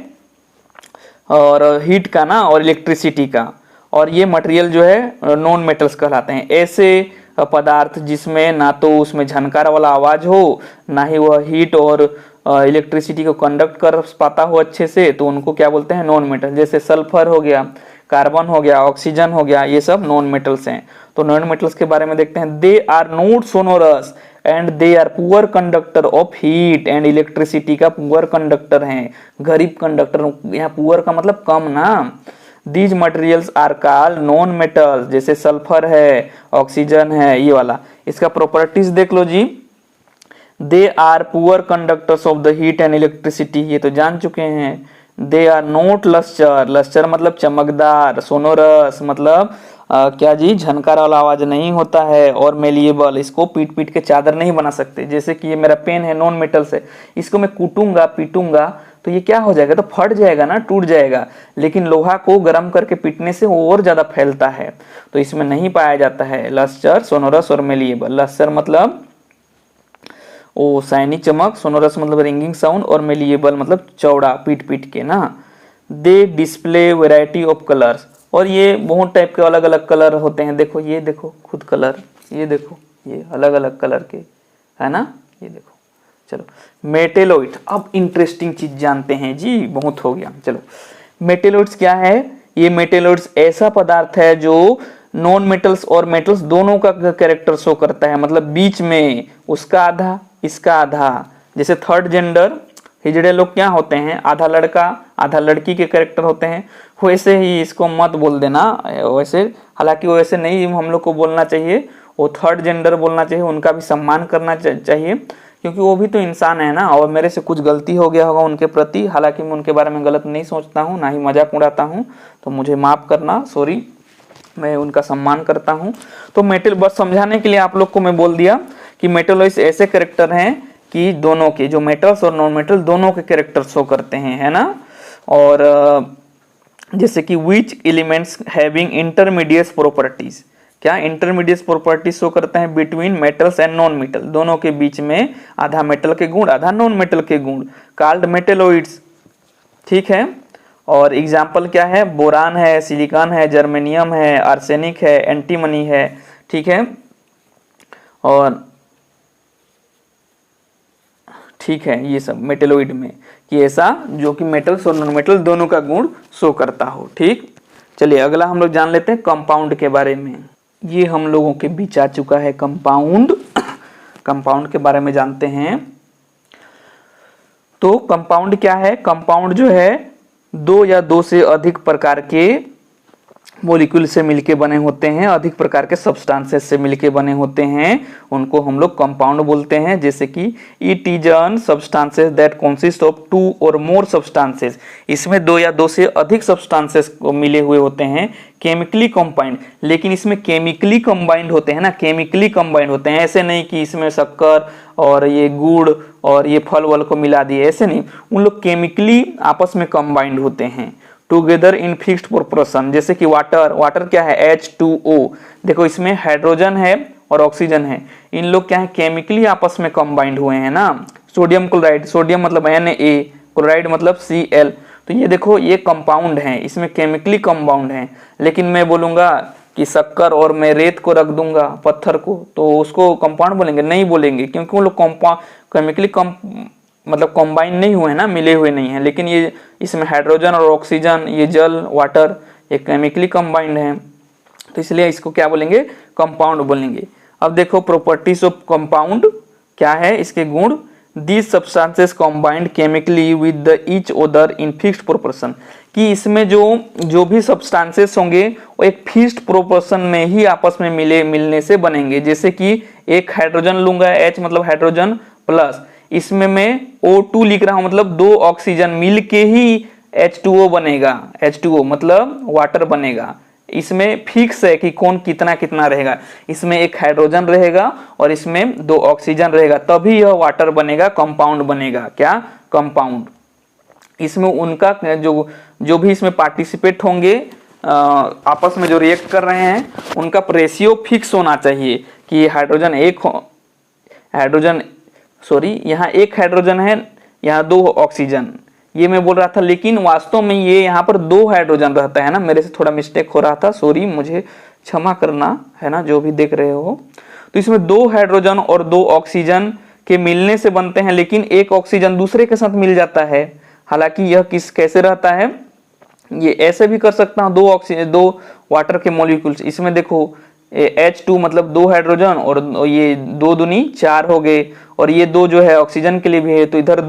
और हीट का ना और इलेक्ट्रिसिटी का। और ये मटेरियल जो है नॉन मेटल्स कहलाते हैं। ऐसे पदार्थ जिसमें ना तो उसमें झनकार वाला आवाज हो, ना ही वह हीट और इलेक्ट्रिसिटी को कंडक्ट कर पाता हो अच्छे से, तो उनको क्या बोलते हैं, नॉन मेटल। जैसे सल्फर हो गया, कार्बन हो गया, ऑक्सीजन हो गया, ये सब नॉन मेटल्स हैं। तो नॉन मेटल्स के बारे में देखते हैं। They are not sonorous and they are poor conductor of heat and electricity का पुअर कंडक्टर हैं, गरीब कंडक्टर। यहाँ पुअर का मतलब कम ना। These materials are called non metals, जैसे सल्फर है, ऑक्सीजन है, ये वाला। इसका प्रॉपर्टीज देख लो जी। They are poor conductors of the heat and electricity, ये तो जान चुके हैं। They are not lustre, lustre मतलब चमकदार। सोनोरस मतलब क्या जी, झनकार वाला आवाज नहीं होता है। और मेलिएबल, इसको पीट पीट के चादर नहीं बना सकते। जैसे कि ये मेरा पेन है, नॉन मेटल से, इसको मैं कूटूंगा पीटूंगा तो ये क्या हो जाएगा, तो फट जाएगा ना, टूट जाएगा। लेकिन लोहा को गर्म करके पीटने से वो और ज्यादा फैलता है, तो इसमें नहीं पाया जाता है लस्टर, सोनोरस और मेलिएबल। लस्टर मतलब ओ शाइनी, चमक, सोनोरस मतलब रिंगिंग साउंड, और मेलिएबल मतलब चौड़ा, पीट पीट के ना। दे डिस्प्ले वैरायटी ऑफ कलर्स, और ये बहुत टाइप के अलग अलग कलर होते हैं। देखो ये देखो खुद कलर, ये देखो ये अलग अलग कलर के, है ना, ये देखो। चलो मेटेलोइड, अब इंटरेस्टिंग चीज जानते हैं जी, बहुत हो गया। चलो मेटेलोइड्स क्या है, ये मेटेलोइड्स ऐसा पदार्थ है जो नॉन मेटल्स और मेटल्स दोनों का कैरेक्टर शो करता है, मतलब बीच में उसका आधा इसका आधा। जैसे थर्ड जेंडर हिजड़े लोग क्या होते हैं, आधा लड़का आधा लड़की के कैरेक्टर होते हैं, वैसे ही इसको मत बोल देना वैसे, हालांकि वैसे नहीं हम लोग को बोलना चाहिए, वो थर्ड जेंडर बोलना चाहिए, उनका भी सम्मान करना चाहिए, क्योंकि वो भी तो इंसान है ना। और मेरे से कुछ गलती हो गया होगा उनके प्रति, हालांकि मैं उनके बारे में गलत नहीं सोचता हूँ, ना ही मजाक उड़ाता हूँ, तो मुझे माफ करना, सॉरी, मैं उनका सम्मान करता हूँ। तो मेटल, बस समझाने के लिए आप लोग को मैं बोल दिया कि मेटलोइड्स ऐसे कैरेक्टर हैं कि दोनों के, जो मेटल्स और नॉन मेटल दोनों के कैरेक्टर शो करते हैं, है ना। और जैसे कि विच एलिमेंट्स हैविंग इंटरमीडिएट प्रॉपर्टीज, क्या इंटरमीडिएट प्रॉपर्टी शो करते हैं between metals and non metal, दोनों के बीच में आधा मेटल के गुण आधा नॉन मेटल के गुण, कॉल्ड मेटेलॉइड्स। ठीक है, और एग्जाम्पल क्या है, बोरान है, सिलिकॉन है, जर्मेनियम है, आर्सेनिक है, एंटीमनी है। ठीक है, और ठीक है, ये सब मेटेलॉइड में कि ऐसा जो कि मेटल्स और नॉन मेटल दोनों का गुण शो करता हो। ठीक, चलिए अगला हम लोग जान लेते हैं कंपाउंड के बारे में। ये हम लोगों के बीच आ चुका है कंपाउंड। कंपाउंड के बारे में जानते हैं। तो कंपाउंड क्या है, कंपाउंड जो है दो या दो से अधिक प्रकार के मॉलिक्यूल से मिलके बने होते हैं, अधिक प्रकार के सब्सटेंसेस से मिलके बने होते हैं, उनको हम लोग कंपाउंड बोलते हैं। जैसे कि it is an substances that consist of two or more substances, इसमें दो या दो से अधिक सब्सटेंसेस मिले हुए होते हैं, केमिकली कंबाइंड। लेकिन इसमें केमिकली कंबाइंड होते हैं ना, केमिकली कंबाइंड होते हैं, ऐसे नहीं कि इसमें शक्कर और ये गुड़ और ये फल वल को मिला दिए, ऐसे नहीं, उन लोग केमिकली आपस में कंबाइंड होते हैं टुगेदर इन फिक्स्ड प्रोपोर्शन। जैसे कि वाटर, वाटर क्या है H2O, देखो इसमें हाइड्रोजन है और ऑक्सीजन है, इन लोग क्या है केमिकली आपस में कंबाइंड हुए हैं ना। सोडियम क्लोराइड, सोडियम मतलब Na, क्लोराइड मतलब Cl, तो ये देखो ये कंपाउंड है, इसमें केमिकली कंपाउंड है। लेकिन मैं बोलूंगा कि शक्कर और मैं रेत को रख दूंगा पत्थर को, तो उसको कंपाउंड बोलेंगे? नहीं बोलेंगे, क्योंकि वो लोग केमिकली मतलब कॉम्बाइन नहीं हुए हैं ना, मिले हुए नहीं हैं। लेकिन ये इसमें हाइड्रोजन और ऑक्सीजन, ये जल वाटर, ये केमिकली कॉम्बाइंड है, तो इसलिए इसको क्या बोलेंगे, कंपाउंड बोलेंगे। अब देखो प्रॉपर्टीज ऑफ कंपाउंड क्या है, इसके गुण, these substances combined chemically with the each other in fixed proportion, कि इसमें जो भी सब्सटेंसेस होंगे वो एक फिक्स्ड प्रोपोर्शन में ही आपस में मिलने से बनेंगे। जैसे कि एक हाइड्रोजन लूंगा, H मतलब हाइड्रोजन प्लस, इसमें मैं O2 लिख रहा हूं, मतलब दो ऑक्सीजन मिल के ही H2O बनेगा, H2O मतलब वाटर बनेगा। इसमें फिक्स है कि कौन कितना कितना रहेगा, इसमें एक हाइड्रोजन रहेगा और इसमें दो ऑक्सीजन रहेगा, तभी यह वाटर बनेगा, कंपाउंड बनेगा। क्या, कंपाउंड। इसमें उनका जो भी इसमें पार्टिसिपेट होंगे, आपस में जो रिएक्ट कर रहे हैं, उनका रेशियो फिक्स होना चाहिए कि यहाँ एक हाइड्रोजन है, यहाँ दो ऑक्सीजन, ये मैं बोल रहा था, लेकिन वास्तव में ये यहाँ पर दो हाइड्रोजन रहता है ना, मेरे से थोड़ा मिस्टेक हो रहा था, सॉरी, मुझे क्षमा करना है ना, जो भी देख रहे हो। तो इसमें दो हाइड्रोजन और दो ऑक्सीजन के मिलने से बनते हैं, लेकिन एक ऑक्सीजन दूसरे के साथ मिल जाता है। हालांकि यह कैसे रहता है, ये ऐसे भी कर सकता हूँ, दो वाटर के मॉलिक्यूल्स, इसमें देखो H2 मतलब दो हाइड्रोजन और ये दो दूनी चार हो गए, और ये दो जो है ऑक्सीजन के लिए भी है, तो इधर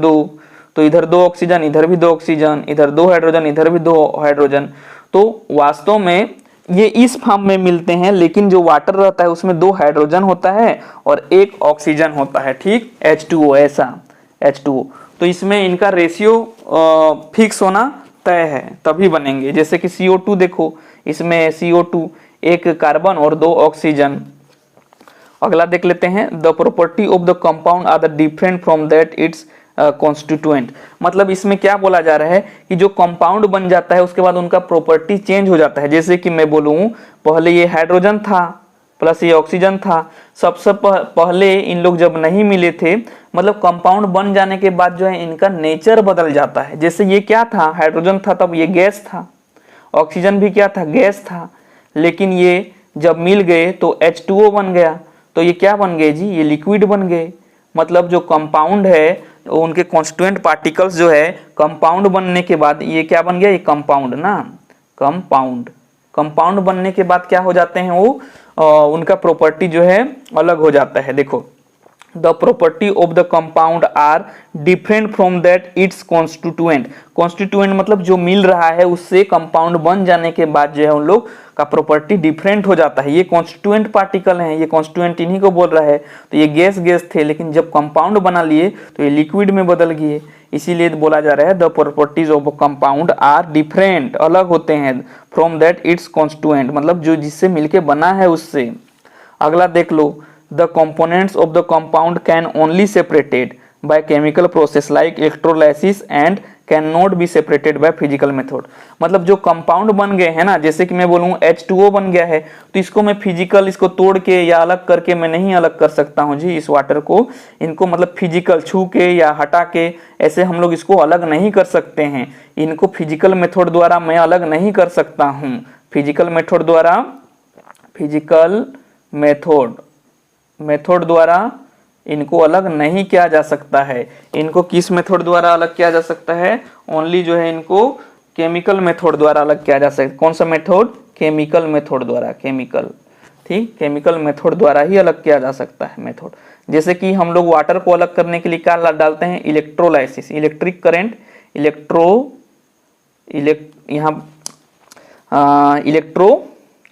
दो ऑक्सीजन, इधर भी दो ऑक्सीजन, इधर दो हाइड्रोजन, इधर भी दो हाइड्रोजन। तो वास्तव में ये इस फॉर्म में मिलते हैं, लेकिन जो वाटर रहता है उसमें दो हाइड्रोजन होता है और एक ऑक्सीजन होता है। ठीक, H2O, ऐसा H2O, तो इसमें इनका रेशियो फिक्स होना तय है, तभी बनेंगे। जैसे कि CO2 देखो, इसमें CO2 एक कार्बन और दो ऑक्सीजन। अगला देख लेते हैं, the property of the compound are the different from that its constituent. मतलब इसमें क्या बोला जा रहा है कि जो कंपाउंड बन जाता है उसके बाद उनका प्रॉपर्टी चेंज हो जाता है। जैसे कि मैं बोलूं, पहले ये हाइड्रोजन था प्लस ये ऑक्सीजन था, सबसे पहले इन लोग जब नहीं मिले थे, मतलब कंपाउंड बन जाने के बाद जो है इनका नेचर बदल जाता है। जैसे ये क्या था, हाइड्रोजन था तब ये गैस था, ऑक्सीजन भी क्या था, गैस था, लेकिन ये जब मिल गए तो H2O बन गया, तो ये क्या बन गए जी, ये लिक्विड बन गए। मतलब जो कंपाउंड है उनके कॉन्स्टिट्यूएंट पार्टिकल्स जो है कंपाउंड बनने के बाद ये क्या बन गया, ये कंपाउंड ना, कंपाउंड बनने के बाद क्या हो जाते हैं वो, उनका प्रॉपर्टी जो है अलग हो जाता है। देखो, the property of the compound are different from that its constituent. Constituent मतलब जो मिल रहा है उससे कंपाउंड बन जाने के बाद जो है उन लोग का प्रॉपर्टी डिफरेंट हो जाता है। ये कॉन्स्टिट्यूएंट पार्टिकल हैं, ये कॉन्स्टिट्यूएंट इन्हीं को बोल रहा है। तो ये गैस थे, लेकिन जब कंपाउंड बना लिए तो ये लिक्विड में बदल गए, इसीलिए बोला जा रहा है the properties of compound are different, अलग होते हैं, फ्रॉम दैट इट्स कॉन्स्टिट्यूएंट मतलब जो जिससे मिलके बना है उससे। अगला देख लो, the components of the compound can only separated by chemical process like electrolysis and can not be separated by physical method. मतलब जो कंपाउंड बन गए हैं ना, जैसे कि मैं बोलूँ H2O बन गया है, तो इसको मैं फिजिकल इसको तोड़ के या अलग करके मैं नहीं अलग कर सकता हूँ जी इस वाटर को। इनको मतलब फिजिकल छू के या हटा के ऐसे हम लोग इसको अलग नहीं कर सकते हैं। इनको फिजिकल मेथड द्वारा मैं अलग नहीं कर सकता हूँ। फिजिकल मेथड द्वारा, फिजिकल मेथड द्वारा इनको अलग नहीं किया जा सकता है। इनको किस मेथड द्वारा अलग किया जा सकता है? ओनली जो है इनको केमिकल मेथड द्वारा अलग किया जा सकता है। कौन सा मेथड? केमिकल मेथड द्वारा, केमिकल, ठीक, केमिकल मेथड द्वारा ही अलग किया जा सकता है मेथड। जैसे कि हम लोग वाटर को अलग करने के लिए क्या डालते हैं? इलेक्ट्रोलाइसिस, इलेक्ट्रिक करंट,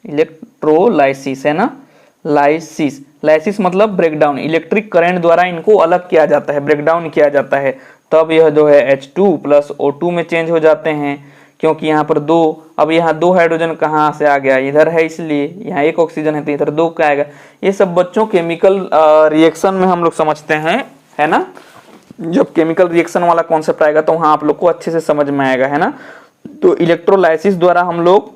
इलेक्ट्रोलाइसिस है ना, लाइसिस मतलब ब्रेकडाउन। इलेक्ट्रिक करंट द्वारा इनको अलग किया जाता है, ब्रेकडाउन किया जाता है, तब यह जो है H2 प्लस O2 में चेंज हो जाते हैं। क्योंकि यहाँ पर अब यहाँ 2 हाइड्रोजन कहाँ से आ गया? इधर है, इसलिए यहाँ 1 ऑक्सीजन है तो इधर 2 क्या आएगा? ये सब बच्चों केमिकल रिएक्शन में हम लोग समझते हैं, है ना। जब केमिकल रिएक्शन वाला कॉन्सेप्ट आएगा तो वहाँ आप लोग को अच्छे से समझ में आएगा, है ना। तो इलेक्ट्रोलाइसिस द्वारा हम लोग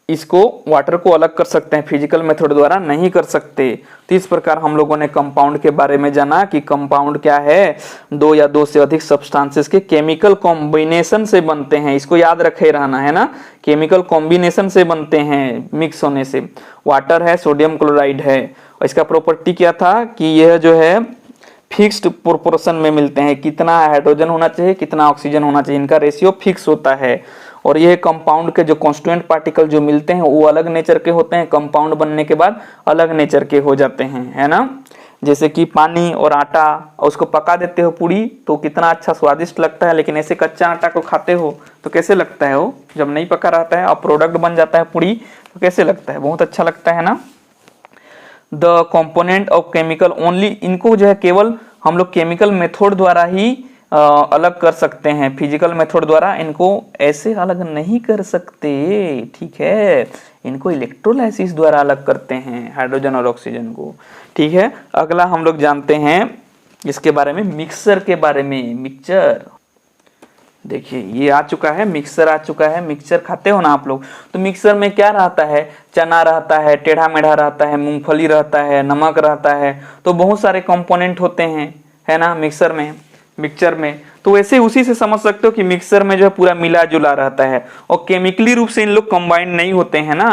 इसको वाटर को अलग कर सकते हैं, फिजिकल मेथड द्वारा नहीं कर सकते। तो इस प्रकार हम लोगों ने कंपाउंड के बारे में जाना कि कंपाउंड क्या है? 2 या 2 से अधिक सब्सटेंसेस के केमिकल कॉम्बिनेशन से बनते हैं। इसको याद रखे रहना, है ना, केमिकल कॉम्बिनेशन से बनते हैं, मिक्स होने से। वाटर है, सोडियम क्लोराइड है, और इसका प्रॉपर्टी क्या था कि यह जो है फिक्स्ड प्रोपोर्शन में मिलते हैं। कितना हाइड्रोजन होना चाहिए, कितना ऑक्सीजन होना चाहिए, इनका रेशियो फिक्स होता है। और ये कंपाउंड के जो कॉन्स्टिट्यूएंट पार्टिकल जो मिलते हैं वो अलग नेचर के होते हैं, कंपाउंड बनने के बाद अलग नेचर के हो जाते हैं, है ना। जैसे कि पानी और आटा, उसको पका देते हो पूरी तो कितना अच्छा स्वादिष्ट लगता है, लेकिन ऐसे कच्चा आटा को खाते हो तो कैसे लगता है? वो जब नहीं पका रहता है और प्रोडक्ट बन जाता है पूरी तो कैसे लगता है? बहुत अच्छा लगता है ना। The component of chemical only, इनको जो है केवल हम लोग केमिकल मेथड द्वारा ही अलग कर सकते हैं, फिजिकल मेथड द्वारा इनको ऐसे अलग नहीं कर सकते, ठीक है। इनको इलेक्ट्रोलाइसिस द्वारा अलग करते हैं हाइड्रोजन और ऑक्सीजन को, ठीक है। अगला हम लोग जानते हैं इसके बारे में, मिक्सर के बारे में। मिक्सचर देखिए ये आ चुका है, मिक्सर आ चुका है। मिक्सचर खाते हो ना आप लोग? तो मिक्सर में क्या रहता है? चना रहता है, टेढ़ा मेढ़ा रहता है, मूंगफली रहता है, नमक रहता है, तो बहुत सारे कंपोनेंट होते हैं, है ना, मिक्सर में। तो वैसे उसी से समझ सकते हो कि मिक्सर में जो है पूरा मिला जुला रहता है और केमिकली रूप से इन लोग कंबाइंड नहीं होते हैं ना।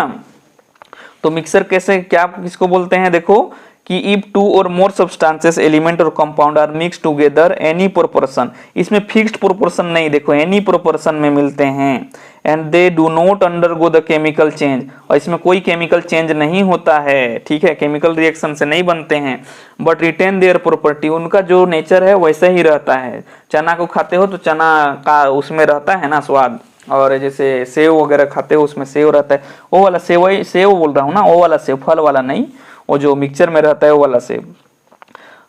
तो मिक्सर कैसे, क्या किसको बोलते हैं? देखो कि if 2 or more substances, element or compound are mix together any proportion, इसमें फिक्स्ड प्रोपोर्शन नहीं, देखो एनी प्रोपोर्शन में मिलते हैं, and they do not undergo the chemical change, और इसमें कोई केमिकल चेंज नहीं होता है, ठीक है, केमिकल रिएक्शन से नहीं बनते हैं, बट रिटेन देयर प्रॉपर्टी, उनका जो नेचर है वैसे ही रहता है। चना को खाते हो तो चना का उसमें रहता है ना स्वाद, और जैसे सेव वगैरह खाते हो उसमें सेव रहता है, वो वाला सेव बोल रहा हूँ ना, वो वाला सेव, फल वाला नहीं, वो जो मिक्सचर में रहता है वो वाला सेव,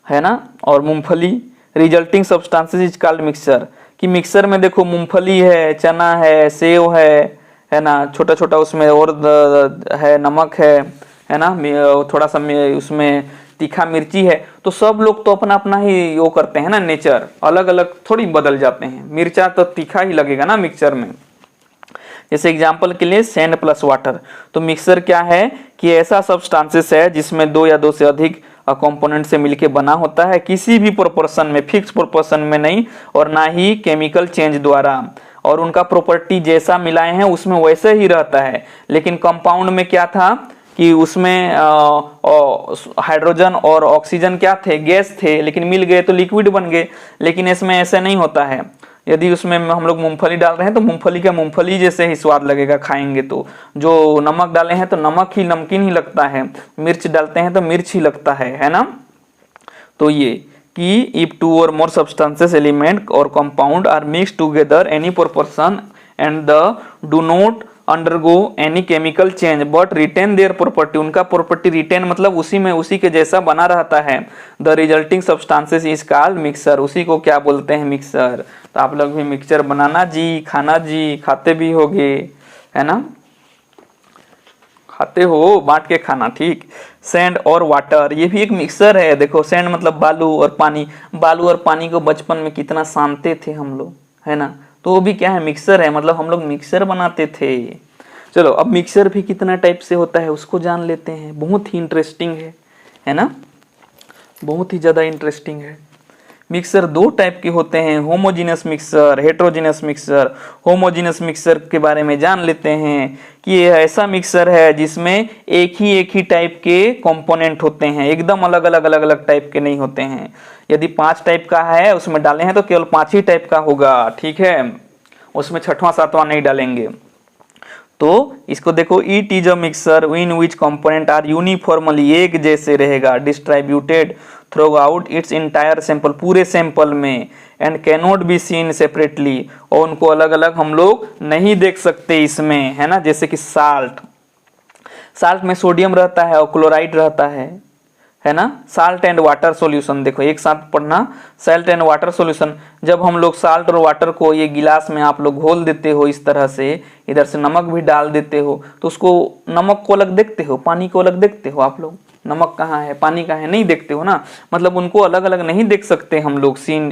है ना। और मूंगफली, resulting substances is called mixture, कि मिक्सर में देखो मूंगफली है, चना है, सेव है ना, छोटा छोटा उसमें और है, नमक है ना, थोड़ा सा उसमें तीखा मिर्ची है, तो सब लोग तो अपना अपना ही वो करते हैं ना, नेचर अलग अलग थोड़ी बदल जाते हैं। मिर्चा तो तीखा ही लगेगा ना मिक्सचर में। जैसे एग्जांपल के लिए सैंड प्लस वाटर, तो मिक्सर क्या है कि ऐसा सब्सटेंसेस है जिसमें 2 या 2 से अधिक कंपोनेंट से मिलके बना होता है, किसी भी प्रोपोर्शन में, फिक्स प्रोपोर्शन में नहीं, और ना ही केमिकल चेंज द्वारा, और उनका प्रॉपर्टी जैसा मिलाए हैं उसमें वैसे ही रहता है। लेकिन कंपाउंड में क्या था कि उसमें हाइड्रोजन और ऑक्सीजन क्या थे? गैस थे, लेकिन मिल गए तो लिक्विड बन गए। लेकिन इसमें ऐसा नहीं होता है। यदि उसमें हम लोग मूंगफली डाल रहे हैं तो मूंगफली का मूंगफली जैसे ही स्वाद लगेगा खाएंगे, तो जो नमक डाले हैं तो नमक ही, नमकीन ही लगता है, मिर्च डालते हैं तो मिर्च ही लगता है ना। तो ये कि if 2 or more substances, element or compound are mix together any proportion and the do not undergo any chemical change but retain their property, उनका प्रॉपर्टी रिटेन मतलब उसी के जैसा बना रहता है। The resulting substances is called mixture, उसी को क्या बोलते हैं? मिक्सर। तो आप लोग भी मिक्सचर बनाना जी, खाना जी, खाते भी होगे, है ना, खाते हो बांट के खाना, ठीक। सैंड और वाटर, ये भी एक मिक्सर है। देखो सैंड मतलब बालू और पानी, बालू और पानी को बचपन में कितना सानते थे हम लोग, है ना। तो वो भी क्या है, मिक्सर है, मतलब हम लोग मिक्सर बनाते थे। चलो अब मिक्सर भी कितना टाइप से होता है उसको जान लेते हैं। बहुत ही इंटरेस्टिंग है ना, बहुत ही ज़्यादा इंटरेस्टिंग है। मिक्सर दो टाइप के होते हैं, homogeneous mixer, heterogeneous mixer. Homogeneous mixer के बारे में जान लेते हैं कि ये ऐसा मिक्सर है जिसमें एक ही टाइप के कंपोनेंट होते हैं, एकदम अलग अलग टाइप के नहीं होते हैं। यदि 5 टाइप का है उसमें डाले हैं तो केवल 5 ही टाइप का होगा, ठीक है, उसमें छठवां सातवां नहीं डालेंगे। तो इसको देखो, it is a mixture in which component are uniformly, एक जैसे रहेगा, distributed throughout its entire sample, पूरे सैंपल में, and cannot be seen separately, और उनको अलग अलग हम लोग नहीं देख सकते इसमें, है ना। जैसे कि साल्ट, साल्ट में सोडियम रहता है और क्लोराइड रहता है ना। साल्ट एंड वाटर सॉल्यूशन, देखो एक साथ पढ़ना, साल्ट एंड वाटर सॉल्यूशन। जब हम लोग साल्ट और वाटर को ये गिलास में आप लोग घोल देते हो इस तरह से, इधर से नमक भी डाल देते हो, तो उसको नमक को अलग देखते हो, पानी को अलग देखते हो आप लोग। नमक कहाँ है, पानी कहाँ है, नहीं देखते हो ना, मतलब उनको अलग अलग नहीं देख सकते हम लोग। Seen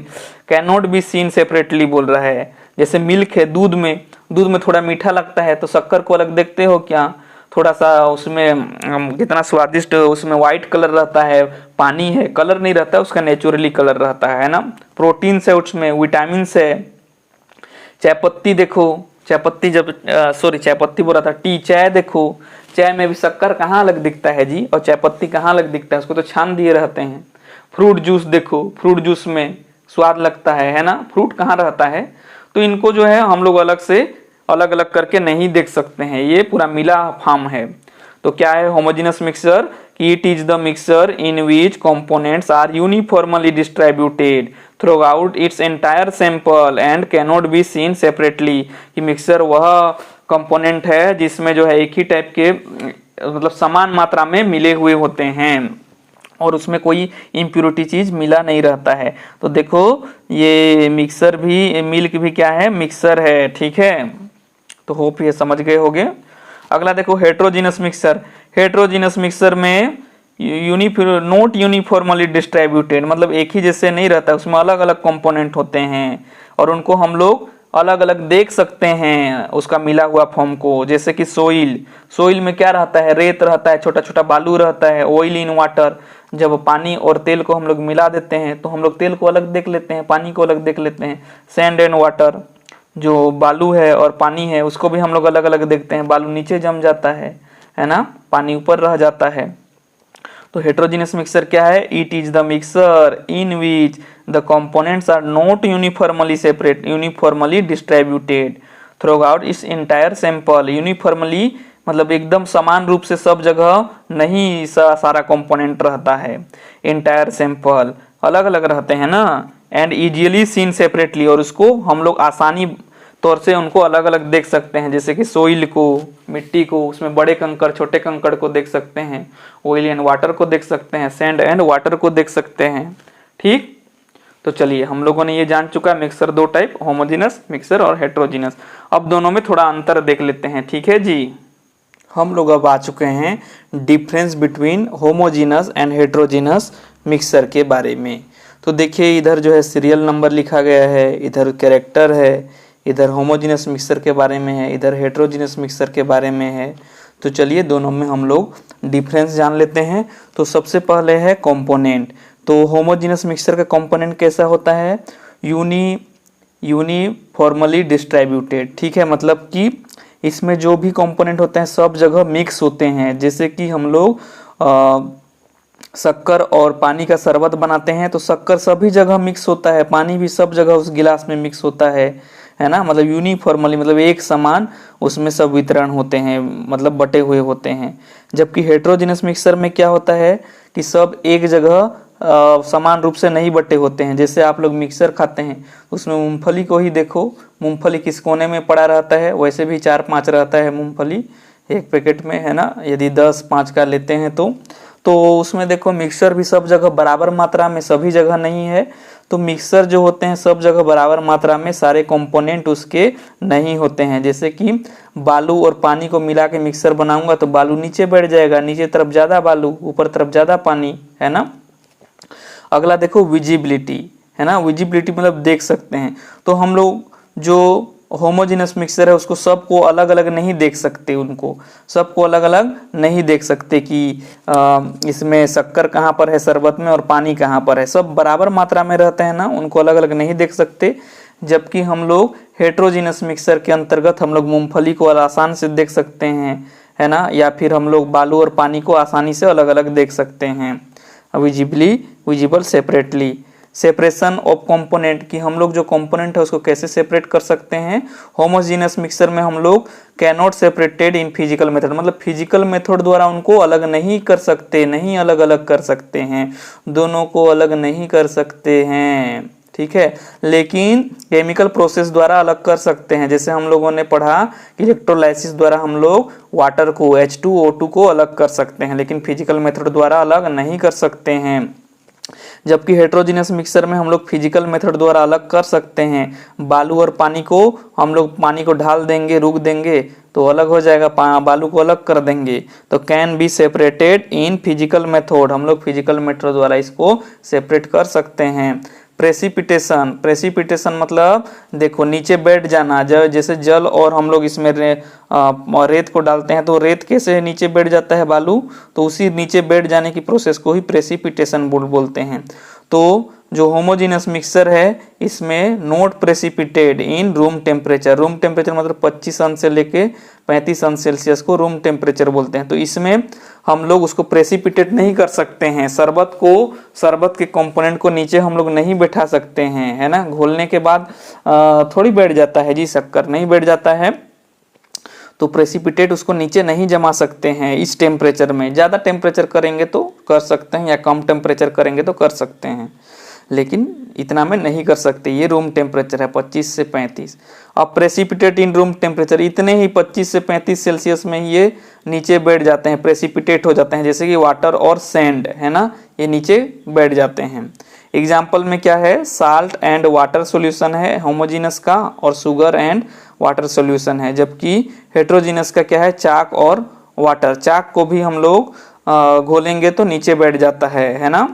can not be seen separately बोल रहा है। जैसे मिल्क है, दूध में थोड़ा मीठा लगता है तो शक्कर को अलग देखते हो क्या, थोड़ा सा उसमें कितना स्वादिष्ट, उसमें व्हाइट कलर रहता है, पानी है, कलर नहीं रहता है, उसका नेचुरली कलर रहता है ना। प्रोटीन है उसमें, विटामिन है। चाय पत्ती देखो, चाय पत्ती जब चाय पत्ती बोल रहा था, टी, चाय देखो, चाय में भी शक्कर कहाँ अलग दिखता है जी, और चाय पत्ती कहाँ अलग दिखता है, उसको तो छान दिए रहते हैं। फ्रूट जूस देखो, फ्रूट जूस में स्वाद लगता है ना, फ्रूट कहाँ रहता है। तो इनको जो है हम लोग अलग से अलग अलग करके नहीं देख सकते हैं, ये पूरा मिला फार्म है। तो क्या है homogeneous mixture, it is the mixture in which components are uniformly distributed throughout its entire sample and cannot be seen separately. कि मिक्सर वह कंपोनेंट है जिसमें जो है एक ही टाइप के मतलब समान मात्रा में मिले हुए होते हैं और उसमें कोई इम्प्योरिटी चीज मिला नहीं रहता है। तो देखो ये मिक्सर भी, मिल्क भी क्या है, मिक्सर है, ठीक है। तो होप ये समझ गए होंगे। अगला देखो हेट्रोजीनस मिक्सर। हेट्रोजीनस मिक्सर में नॉट यूनिफॉर्मली डिस्ट्रीब्यूटेड, मतलब एक ही जैसे नहीं रहता, उसमें अलग अलग कंपोनेंट होते हैं और उनको हम लोग अलग अलग देख सकते हैं उसका मिला हुआ फॉर्म को। जैसे कि सोइल में क्या रहता है, रेत रहता है, छोटा छोटा बालू रहता है। ऑयल इन वाटर, जब पानी और तेल को हम लोग मिला देते हैं तो हम लोग तेल को अलग देख लेते हैं, पानी को अलग देख लेते हैं। सैंड एंड वाटर, जो बालू है और पानी है उसको भी हम लोग अलग अलग देखते हैं। बालू नीचे जम जाता है ना, पानी ऊपर रह जाता है। तो हेट्रोजीनियस मिक्सर क्या है, it is the mixture in which the components are not uniformly distributed throughout इस इंटायर सैंपल। यूनिफॉर्मली मतलब एकदम समान रूप से सब जगह नहीं सारा कंपोनेंट रहता है, इंटायर सैंपल अलग अलग रहते हैं ना। एंड इजीली सीन सेपरेटली, और उसको हम लोग आसानी तौर से उनको अलग अलग देख सकते हैं। जैसे कि सोइल को, मिट्टी को, उसमें बड़े कंकड़ छोटे कंकड़ को देख सकते हैं, ऑयल एंड वाटर को देख सकते हैं, सैंड एंड वाटर को देख सकते हैं, ठीक। तो चलिए हम लोगों ने ये जान चुका मिक्सर दो टाइप, होमोजेनस मिक्सर और हेट्रोजीनस। अब दोनों में थोड़ा अंतर देख लेते हैं, ठीक है जी। हम लोग अब आ चुके हैं difference between homogeneous and heterogeneous mixer के बारे में। तो देखिए इधर जो है सीरियल नंबर लिखा गया है, इधर कैरेक्टर है, इधर होमोजीनस मिक्सर के बारे में है, इधर हेट्रोजीनस मिक्सर के बारे में है। तो चलिए दोनों में हम लोग डिफरेंस जान लेते हैं। तो सबसे पहले है कंपोनेंट। तो होमोजीनस मिक्सर का कंपोनेंट कैसा होता है, यूनिफॉर्मली डिस्ट्रीब्यूटेड, ठीक है। मतलब कि इसमें जो भी कंपोनेंट होते हैं सब जगह मिक्स होते हैं। जैसे कि हम लोग शक्कर और पानी का शरबत बनाते हैं तो शक्कर सभी जगह मिक्स होता है, पानी भी सब जगह उस गिलास में मिक्स होता है ना। मतलब यूनिफॉर्मली मतलब एक समान उसमें सब वितरण होते हैं, मतलब बटे हुए होते हैं। जबकि हेट्रोजीनस मिक्सर में क्या होता है कि सब एक जगह समान रूप से नहीं बटे होते हैं। जैसे आप लोग मिक्सर खाते हैं उसमें मूंगफली को ही देखो, मूंगफली किस कोने में पड़ा रहता है, वैसे भी 4-5 रहता है मूंगफली एक पैकेट में, है ना। यदि 10-5 का लेते हैं तो उसमें देखो मिक्सर भी सब जगह बराबर मात्रा में सभी जगह नहीं है। तो मिक्सर जो होते हैं सब जगह बराबर मात्रा में सारे कंपोनेंट उसके नहीं होते हैं। जैसे कि बालू और पानी को मिला के मिक्सर बनाऊंगा तो बालू नीचे बैठ जाएगा, नीचे तरफ ज़्यादा बालू, ऊपर तरफ ज़्यादा पानी, है ना। अगला देखो विजिबिलिटी, है ना। विजिबिलिटी मतलब देख सकते हैं। तो हम लोग जो होमोजेनस मिक्सर है उसको सबको अलग अलग नहीं देख सकते, उनको सबको अलग अलग नहीं देख सकते कि इसमें शक्कर कहाँ पर है शरबत में और पानी कहाँ पर है, सब बराबर मात्रा में रहते हैं ना, उनको अलग अलग नहीं देख सकते। जबकि हम लोग हेट्रोजीनस मिक्सर के अंतर्गत हम लोग मूंगफली को आसान से देख सकते हैं, है ना, या फिर हम लोग बालू और पानी को आसानी से अलग अलग देख सकते हैं। Visible separately. Separation of component, कि हम लोग जो कंपोनेंट है उसको कैसे सेपरेट कर सकते हैं। होमोजेनस मिक्सर में हम लोग cannot separated in physical method, मतलब फिजिकल मेथड द्वारा उनको अलग नहीं कर सकते, नहीं अलग अलग कर सकते हैं, दोनों को अलग नहीं कर सकते हैं, ठीक है। लेकिन केमिकल प्रोसेस द्वारा अलग कर सकते हैं। जैसे हम लोगों ने पढ़ा कि इलेक्ट्रोलाइसिस द्वारा हम लोग वाटर को H2O2 को अलग कर सकते हैं, लेकिन फिजिकल मेथड द्वारा अलग नहीं कर सकते हैं। जबकि हेट्रोजीनियस मिक्सर में हम लोग फिजिकल मेथड द्वारा अलग कर सकते हैं। बालू और पानी को हम लोग पानी को ढाल देंगे, रुक देंगे तो अलग हो जाएगा, बालू को अलग कर देंगे। तो can be separated in physical method, हम लोग फिजिकल मेथड द्वारा इसको सेपरेट कर सकते हैं। प्रेसिपिटेशन, प्रेसिपिटेशन मतलब देखो नीचे बैठ जाना, जैसे जल और हम लोग इसमें रेत को डालते हैं तो रेत कैसे नीचे बैठ जाता है बालू, तो उसी नीचे बैठ जाने की प्रोसेस को ही प्रेसिपिटेशन बोलते हैं। तो जो होमोजेनस मिक्सर है इसमें not precipitated in room temperature, room temperature मतलब 25 अंश से लेके 35 अंश सेल्सियस को रूम टेम्परेचर बोलते हैं। तो इसमें हम लोग उसको प्रेसिपिटेट नहीं कर सकते हैं, शरबत के कंपोनेंट को नीचे हम लोग नहीं बैठा सकते हैं, है ना। घोलने के बाद थोड़ी बैठ जाता है जी, शक्कर नहीं बैठ जाता है, तो प्रेसिपिटेट उसको नीचे नहीं जमा सकते हैं इस टेम्परेचर में। ज़्यादा टेम्परेचर करेंगे तो कर सकते हैं, या कम टेम्परेचर करेंगे तो कर सकते हैं, लेकिन इतना में नहीं कर सकते। ये रूम टेम्परेचर है 25 से 35। अब प्रेसिपिटेट इन रूम टेम्परेचर, इतने ही 25 से 35 सेल्सियस में ये नीचे बैठ जाते हैं, प्रेसिपिटेट हो जाते हैं, जैसे कि वाटर और सैंड, है ना, ये नीचे बैठ जाते हैं। एग्जाम्पल में क्या है, साल्ट एंड वाटर सॉल्यूशन है होमोजेनस का, और शुगर एंड वाटर सॉल्यूशन है। जबकि हेट्रोजीनस का क्या है, चाक और वाटर। चाक को भी हम लोग घोलेंगे तो नीचे बैठ जाता है ना।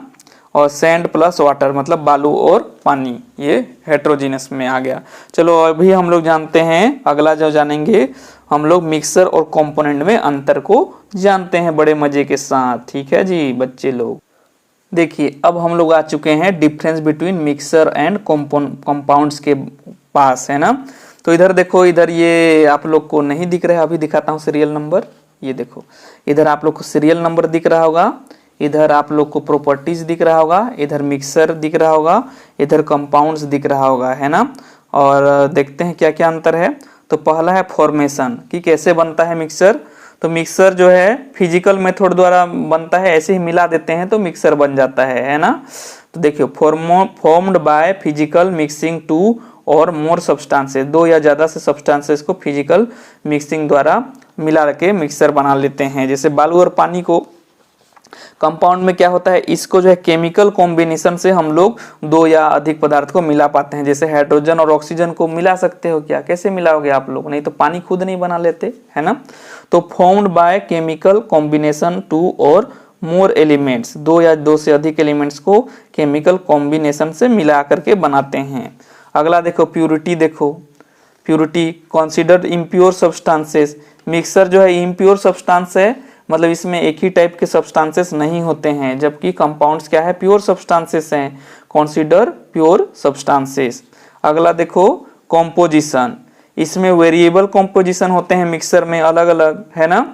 और सैंड प्लस वाटर मतलब बालू और पानी, ये हेट्रोजीनस में आ गया। चलो अभी हम लोग जानते हैं, अगला जो जानेंगे हम लोग मिक्सर और कंपोनेंट में अंतर को जानते हैं बड़े मजे के साथ, ठीक है जी बच्चे लोग। देखिए अब हम लोग आ चुके हैं difference between mixer and compounds के पास, है ना। तो इधर देखो, इधर ये आप लोग को नहीं दिख रहा है, अभी दिखाता हूँ सीरियल नंबर। ये देखो इधर आप लोग को सीरियल नंबर दिख रहा होगा, इधर आप लोग को प्रॉपर्टीज दिख रहा होगा, इधर मिक्सर दिख रहा होगा, इधर कंपाउंड्स दिख रहा होगा, है ना। और देखते हैं क्या क्या अंतर है। तो पहला है फॉर्मेशन, कि कैसे बनता है मिक्सर। तो मिक्सर जो है फिजिकल मेथड द्वारा बनता है, ऐसे ही मिला देते हैं तो मिक्सर बन जाता है ना। तो देखियो formed by physical mixing two or more substances, दो या ज्यादा से सब्सटेंसेस को फिजिकल मिक्सिंग द्वारा मिला के मिक्सर बना लेते हैं। जैसे बालू और पानी को कंपाउंड में क्या होता है, इसको जो है केमिकल कॉम्बिनेशन से हम लोग दो या अधिक पदार्थ को मिला पाते हैं। जैसे हाइड्रोजन और ऑक्सीजन को मिला सकते हो क्या, कैसे मिलाओगे आप लोग, नहीं तो पानी खुद नहीं बना लेते, है ना। तो formed by chemical combination two or more elements, दो या दो से अधिक एलिमेंट्स को केमिकल कॉम्बिनेशन से मिला करके बनाते हैं। अगला देखो प्यूरिटी, देखो purity considered impure substances. Mixer जो है इम्प्योर सब्सटेंस है, मतलब इसमें एक ही टाइप के सब्सटेंसेस नहीं होते हैं, जबकि कंपाउंड्स क्या है, प्योर सब्सटेंसेस हैं, कंसीडर प्योर सब्सटेंसेस। अगला देखो कॉम्पोजिशन, इसमें वेरिएबल कॉम्पोजिशन होते हैं मिक्सर में अलग अलग, है ना।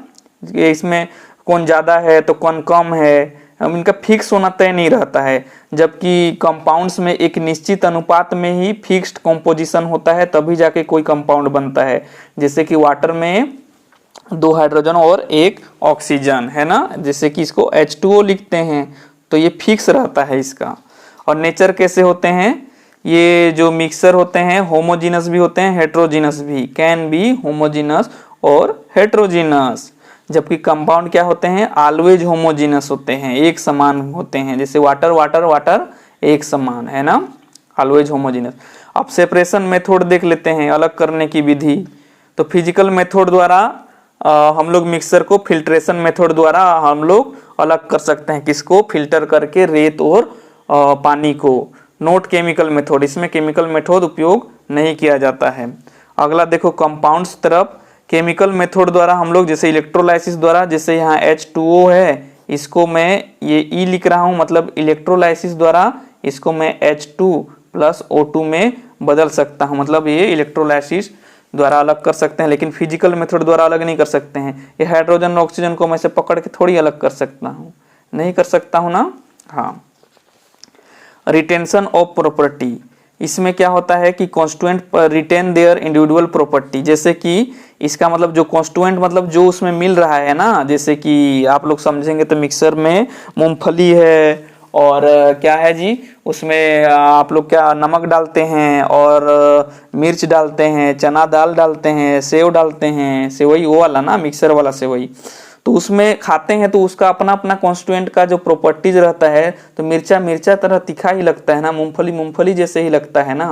इसमें कौन ज़्यादा है तो कौन कम है, इनका फिक्स होना तय नहीं रहता है। जबकि कंपाउंड्स में एक निश्चित अनुपात में ही फिक्स्ड कॉम्पोजिशन होता है, तभी जाके कोई कंपाउंड बनता है। जैसे कि वाटर में 2 हाइड्रोजन और 1 ऑक्सीजन, है ना। जैसे कि इसको H2O लिखते हैं तो ये फिक्स रहता है इसका। और नेचर कैसे होते हैं, ये जो मिक्सर होते हैं होमोजीनस भी होते हैं, हेट्रोजीनस भी, कैन बी होमोजीनस और हेट्रोजीनस। जबकि कंपाउंड क्या होते हैं, ऑलवेज होमोजीनस होते हैं, एक समान होते हैं। जैसे वाटर वाटर वाटर एक समान, है ना। Always homogeneous. अब सेपरेशन मेथड देख लेते हैं, अलग करने की विधि। तो फिजिकल मेथड द्वारा हम लोग मिक्सर को फिल्ट्रेशन मेथड द्वारा हम लोग अलग कर सकते हैं। किसको? फिल्टर करके रेत और पानी को। नोट केमिकल मेथड, इसमें केमिकल मेथड उपयोग नहीं किया जाता है। अगला देखो कंपाउंड्स तरफ। केमिकल मेथड द्वारा हम लोग जैसे इलेक्ट्रोलाइसिस द्वारा, जैसे यहाँ H2O है, इसको मैं ये E लिख रहा हूँ, मतलब इलेक्ट्रोलाइसिस द्वारा इसको मैं H2 + O2 में बदल सकता हूँ, मतलब ये इलेक्ट्रोलाइसिस द्वारा अलग कर सकते हैं। लेकिन फिजिकल मेथड द्वारा अलग नहीं कर सकते हैं। ये हाइड्रोजन और ऑक्सीजन को मैं से पकड़ के थोड़ी अलग कर सकता हूँ, नहीं कर सकता हूँ ना। हाँ, रिटेंशन ऑफ प्रॉपर्टी, इसमें क्या होता है कि constituent retain their individual property. जैसे कि इसका मतलब जो कॉन्स्टिट्यूएंट मतलब जो उसमें मिल रहा है ना, जैसे कि आप लोग समझेंगे तो मिक्सर में मूंगफली है और क्या है जी, उसमें आप लोग क्या नमक डालते हैं और मिर्च डालते हैं, चना दाल डालते हैं, सेव डालते हैं, सेवई वो वाला ना, मिक्सर वाला सेवई। तो उसमें खाते हैं तो उसका अपना अपना कॉन्स्टिट्यूएंट का जो प्रॉपर्टीज रहता है, तो मिर्चा मिर्चा तरह तीखा ही लगता है ना, मूंगफली मूंगफली जैसे ही लगता है ना।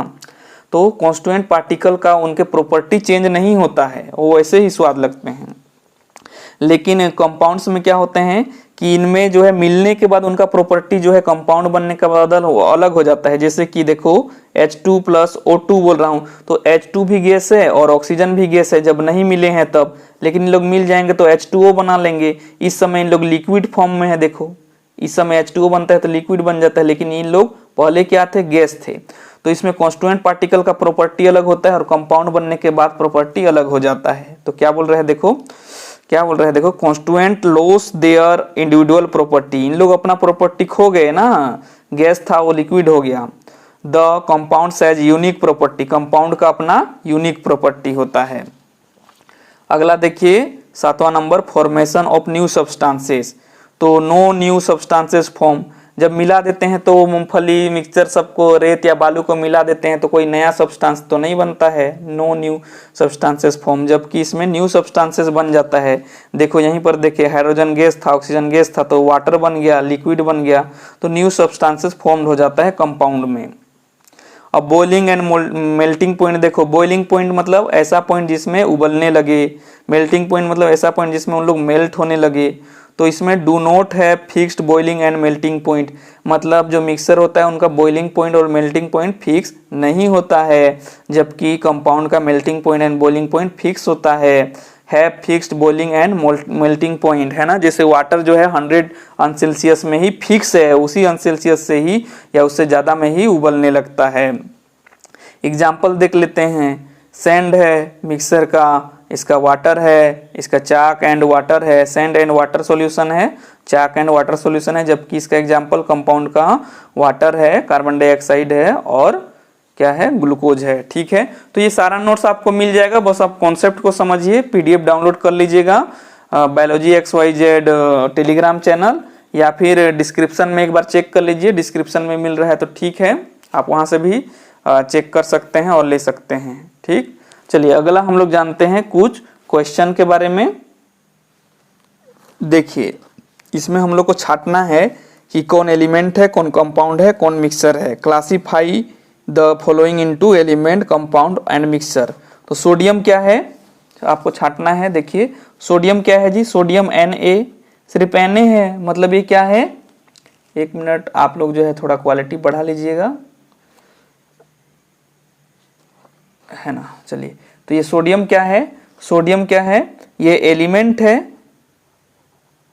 तो कॉन्स्टिट्यूएंट पार्टिकल का उनके प्रॉपर्टी चेंज नहीं होता है, वो वैसे ही स्वाद लगते हैं। लेकिन कंपाउंड्स में क्या होते हैं कि इनमें जो है मिलने के बाद उनका प्रॉपर्टी जो है कंपाउंड बनने के बाद अलग हो जाता है। जैसे कि देखो H2 + O2 बोल रहा हूँ, तो H2 भी गैस है और ऑक्सीजन भी गैस है जब नहीं मिले हैं तब। लेकिन इन लोग मिल जाएंगे तो H2O बना लेंगे। इस समय इन लोग लिक्विड फॉर्म में है, देखो इस समय H2O बनता है तो लिक्विड बन जाता है, लेकिन इन लोग पहले क्या थे? गैस थे। तो इसमें कॉन्स्टिट्यूएंट पार्टिकल का प्रॉपर्टी अलग होता है और कंपाउंड बनने के बाद प्रॉपर्टी अलग हो जाता है। तो क्या बोल रहे हैं देखो, क्या बोल रहे हैं देखो, constituent loss their individual property, इन लोग अपना प्रॉपर्टी खो गए ना, गैस था वो लिक्विड हो गया। The compound has unique property, compound का अपना यूनिक प्रॉपर्टी होता है। अगला देखिए 7वां number, formation of new substances. तो नो न्यू सब्सटेंसेस फॉर्म, जब मिला देते हैं तो मूंगफली मिक्सचर सबको रेत या बालू को मिला देते हैं तो कोई नया सब्सटेंस तो नहीं बनता है, नो न्यू सब्सटेंसेस फॉर्म। जबकि इसमें न्यू सब्सटेंसेस बन जाता है। देखो यहीं पर देखिए हाइड्रोजन गैस था, ऑक्सीजन गैस था, तो वाटर बन गया, लिक्विड बन गया, तो न्यू सब्सटेंसेस फॉर्म हो जाता है कंपाउंड में। अब बॉइलिंग एंड मेल्टिंग पॉइंट देखो, बॉइलिंग पॉइंट मतलब ऐसा पॉइंट जिसमें उबलने लगे, मेल्टिंग पॉइंट मतलब ऐसा पॉइंट जिसमें उन लोग मेल्ट होने लगे। तो इसमें डू नॉट है fixed boiling and melting point, मतलब जो मिक्सर होता है उनका बॉइलिंग पॉइंट और मेल्टिंग पॉइंट फिक्स नहीं होता है, जबकि कंपाउंड का melting point and boiling point fix होता है fixed boiling and melting point, है ना। जैसे वाटर जो है 100 में ही फिक्स है, उसी सेल्सियस से ही या उससे ज़्यादा में ही उबलने लगता है। एग्जाम्पल देख लेते हैं, सैंड है मिक्सर का, इसका वाटर है, इसका चाक एंड वाटर है, सैंड एंड वाटर सॉल्यूशन है, चाक एंड वाटर सॉल्यूशन है। जबकि इसका एग्जाम्पल कंपाउंड का वाटर है, कार्बन डाइऑक्साइड है और क्या है? ग्लूकोज है। ठीक है, तो ये सारा नोट्स आपको मिल जाएगा, बस आप कॉन्सेप्ट को समझिए। PDF डाउनलोड कर लीजिएगा बायोलॉजी XYZ टेलीग्राम चैनल, या फिर डिस्क्रिप्शन में एक बार चेक कर लीजिए, डिस्क्रिप्शन में मिल रहा है तो ठीक है, आप वहाँ से भी चेक कर सकते हैं और ले सकते हैं। ठीक, चलिए अगला हम लोग जानते हैं कुछ क्वेश्चन के बारे में। देखिए इसमें हम लोग को छांटना है कि कौन एलिमेंट है, कौन कंपाउंड है, कौन मिक्सर है। Classify the following into element, compound and mixer. तो सोडियम क्या है आपको छांटना है। देखिए सोडियम क्या है जी, सोडियम Na, सिर्फ Na है, मतलब ये क्या है? एक मिनट आप लोग जो है थोड़ा क्वालिटी बढ़ा लीजिएगा, है ना। चलिए, तो ये सोडियम क्या है? सोडियम क्या है? ये एलिमेंट है,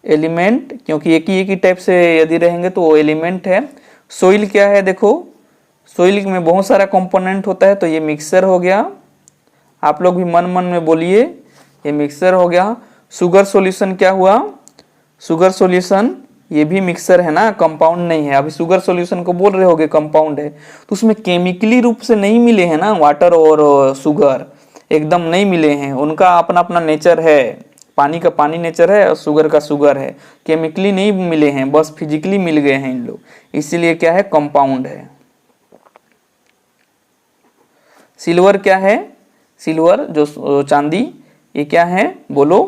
एलिमेंट, क्योंकि एक ही टाइप से यदि रहेंगे तो वो एलिमेंट है। सोइल क्या है? देखो सोइल में बहुत सारा कंपोनेंट होता है, तो ये मिक्सर हो गया। आप लोग भी मन मन में बोलिए, ये मिक्सर हो गया। शुगर सॉल्यूशन क्या हुआ? शुगर सॉल्यूशन ये भी मिक्सर है ना, कंपाउंड नहीं है। अभी शुगर सॉल्यूशन को बोल रहे होगे कंपाउंड है, तो उसमें केमिकली रूप से नहीं मिले हैं ना, वाटर और शुगर एकदम नहीं मिले हैं, उनका अपना अपना नेचर है। पानी का पानी नेचर है और शुगर का शुगर है, केमिकली नहीं मिले हैं, बस फिजिकली मिल गए हैं इन लोग, इसीलिए क्या है? कंपाउंड है। सिल्वर क्या है? सिल्वर जो चांदी, ये क्या है बोलो?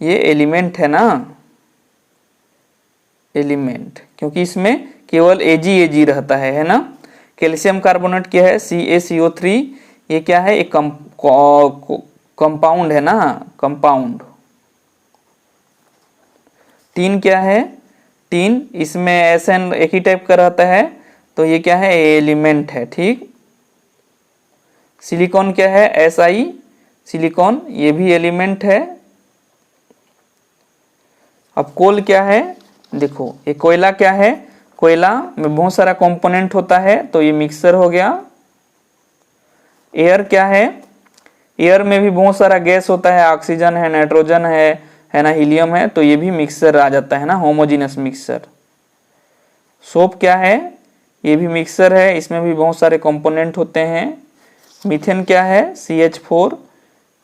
ये एलिमेंट है ना, एलिमेंट, क्योंकि इसमें केवल Ag रहता है ना। कैल्शियम कार्बोनेट क्या है, CaCO3, ये क्या है, एक कंपाउंड है ना, कंपाउंड। टीन क्या है, टीन, इसमें SN एक ही टाइप का रहता है, तो ये क्या है, एलिमेंट है, ठीक। सिलिकॉन क्या है, Si, सिलिकॉन, ये भी एलिमेंट है। अब कोल क्या है, देखो ये कोयला क्या है, कोयला में बहुत सारा कंपोनेंट होता है, तो ये मिक्सर हो गया। एयर क्या है, एयर में भी बहुत सारा गैस होता है, ऑक्सीजन है, नाइट्रोजन है ना, हीलियम है, तो ये भी मिक्सर आ जाता है ना, होमोजेनस मिक्सर। सोप क्या है, ये भी मिक्सर है, इसमें भी बहुत सारे कंपोनेंट होते हैं। मीथेन क्या है, CH4,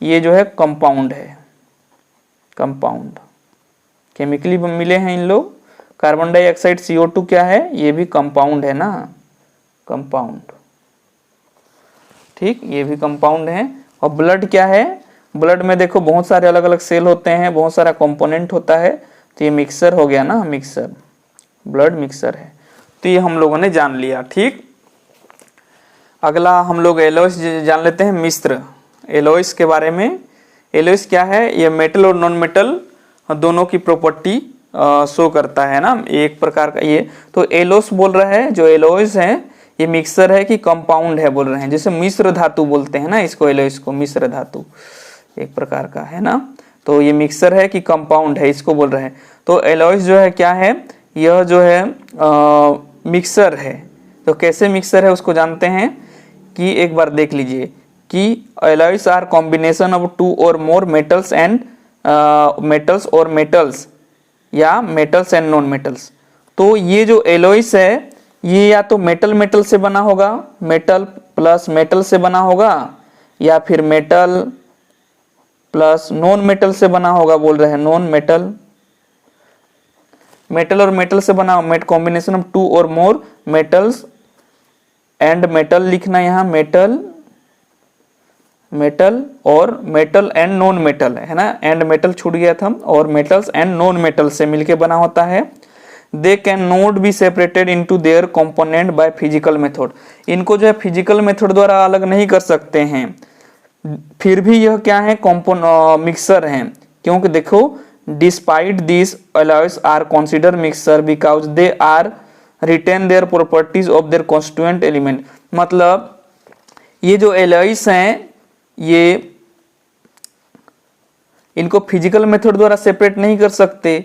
ये जो है कंपाउंड है, कंपाउंड, केमिकली मिले हैं इन लोग। कार्बन डाइऑक्साइड CO2 क्या है, ये भी कंपाउंड है ना, कंपाउंड, ठीक, ये भी कंपाउंड है। और ब्लड क्या है, ब्लड में देखो बहुत सारे अलग अलग सेल होते हैं, बहुत सारा कंपोनेंट होता है, तो ये मिक्सर हो गया ना, मिक्सर, ब्लड मिक्सर है। तो ये हम लोगों ने जान लिया, ठीक। अगला हम लोग एलॉयस जान लेते हैं, मिश्र, एलॉयस के बारे में। एलॉयस क्या है, ये मेटल और नॉन मेटल दोनों की प्रॉपर्टी शो करता है ना, एक प्रकार का ये। तो एलोस बोल रहा है, जो एलॉयस है ये मिक्सर है कि कंपाउंड है बोल रहे हैं, जैसे मिश्र धातु बोलते हैं ना इसको, एलॉयस को मिश्र धातु एक प्रकार का है ना, तो ये मिक्सर है कि कंपाउंड है, इसको बोल रहे हैं। तो एलॉयस जो है क्या है, यह जो है मिक्सर है। तो कैसे मिक्सर है उसको जानते हैं, कि एक बार देख लीजिए कि Alois are combination of 2 or more metals and metals or metals, या मेटल्स एंड नॉन मेटल्स। तो ये जो एलॉयस है ये या तो मेटल मेटल से बना होगा, मेटल प्लस मेटल से बना होगा, या फिर मेटल प्लस नॉन मेटल से बना होगा बोल रहे हैं, नॉन मेटल, मेटल और मेटल से बना, combination of 2 or more metals and metal लिखना यहाँ, मेटल, मेटल और मेटल एंड नॉन मेटल है ना, एंड मेटल छूट गया था, और मेटल्स एंड नॉन मेटल से मिलके बना होता है। They can not be separated into there component bye physical method, इनको जो है फिजिकल मेथड द्वारा अलग नहीं कर सकते हैं, फिर भी यह क्या है, मिक्सर है। क्योंकि देखो, despite this alloys are consider mixture because they are retain their properties of their constituent element. मतलब ये जो एलॉयस हैं ये इनको फिजिकल मेथड द्वारा सेपरेट नहीं कर सकते,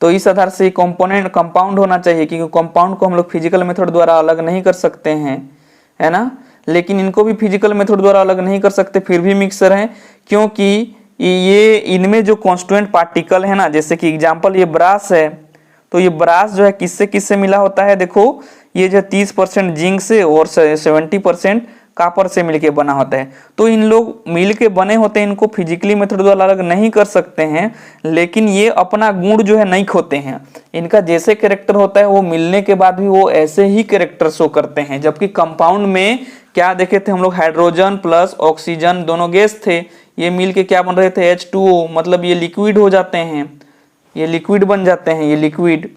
तो इस आधार से कंपोनेंट कंपाउंड होना चाहिए, क्योंकि कंपाउंड को हम लोग फिजिकल मेथड द्वारा अलग नहीं कर सकते हैं, है ना। लेकिन इनको भी फिजिकल मेथड द्वारा अलग नहीं कर सकते, फिर भी मिक्सर है, क्योंकि ये इनमें जो कॉन्स्टिट्यूएंट पार्टिकल है ना, जैसे कि एग्जांपल ये ब्रास है, तो ये ब्रास जो है किससे किससे मिला होता है, देखो ये जो 30% जिंक से और 70% कापर से मिलके बना होता है। तो इन लोग मिलके बने होते हैं, इनको फिजिकली मेथड द्वारा अलग नहीं कर सकते हैं, लेकिन ये अपना गुण जो है नहीं खोते हैं, इनका जैसे कैरेक्टर होता है वो मिलने के बाद भी वो ऐसे ही कैरेक्टर शो करते हैं। जबकि कंपाउंड में क्या देखे थे हम लोग, हाइड्रोजन प्लस ऑक्सीजन दोनों गैस थे, ये मिलके क्या बन रहे थे, H2O, मतलब ये लिक्विड हो जाते हैं, ये लिक्विड बन जाते हैं, ये लिक्विड।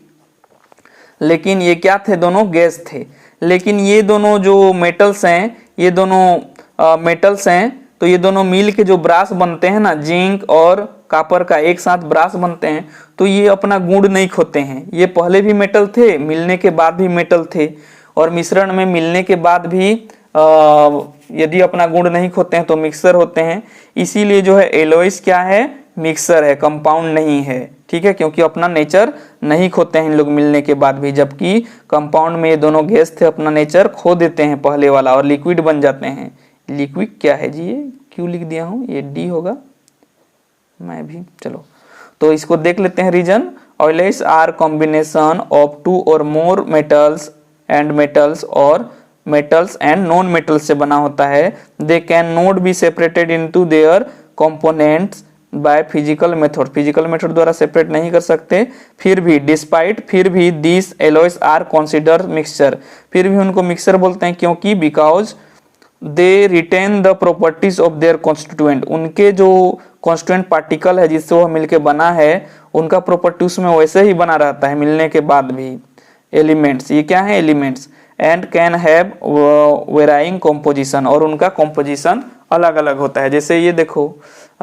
लेकिन ये क्या थे, दोनों गैस थे। लेकिन ये दोनों जो मेटल्स हैं, ये दोनों मेटल्स हैं, तो ये दोनों मिल के जो ब्रास बनते हैं ना, जिंक और कापर का एक साथ ब्रास बनते हैं, तो ये अपना गुण नहीं खोते हैं। ये पहले भी मेटल थे, मिलने के बाद भी मेटल थे, और मिश्रण में मिलने के बाद भी यदि अपना गुण नहीं खोते हैं तो मिक्सर होते हैं। इसीलिए जो है एलॉयस क्या है, मिक्सर है, कंपाउंड नहीं है, ठीक है, क्योंकि अपना नेचर नहीं खोते हैं इन लोग मिलने के बाद भी। जबकि कंपाउंड में ये दोनों गैस थे, अपना नेचर खो देते हैं पहले वाला, और लिक्विड बन जाते हैं। लिक्विड क्या है जी, ये क्यों लिख दिया हूँ, ये डी होगा, मैं भी, चलो तो इसको देख लेते हैं reason. Alloys are combination of 2 or more metals and metals, or metals and non metals से बना होता है। They can not be separated into their components by physical method, physical method द्वारा सेपरेट नहीं कर सकते। फिर भी डिस्पाइट, फिर भी this alloys are consider mixture, फिर भी उनको मिक्सर बोलते हैं, क्योंकि because they retain the properties of their constituent, उनके जो कॉन्स्टिट्यूएंट पार्टिकल है जिससे वो मिलके बना है, उनका प्रॉपर्टी उसमें वैसे ही बना रहता है मिलने के बाद भी, एलिमेंट्स, ये क्या है elements, and can have varying composition, और उनका कॉम्पोजिशन अलग अलग होता है। जैसे ये देखो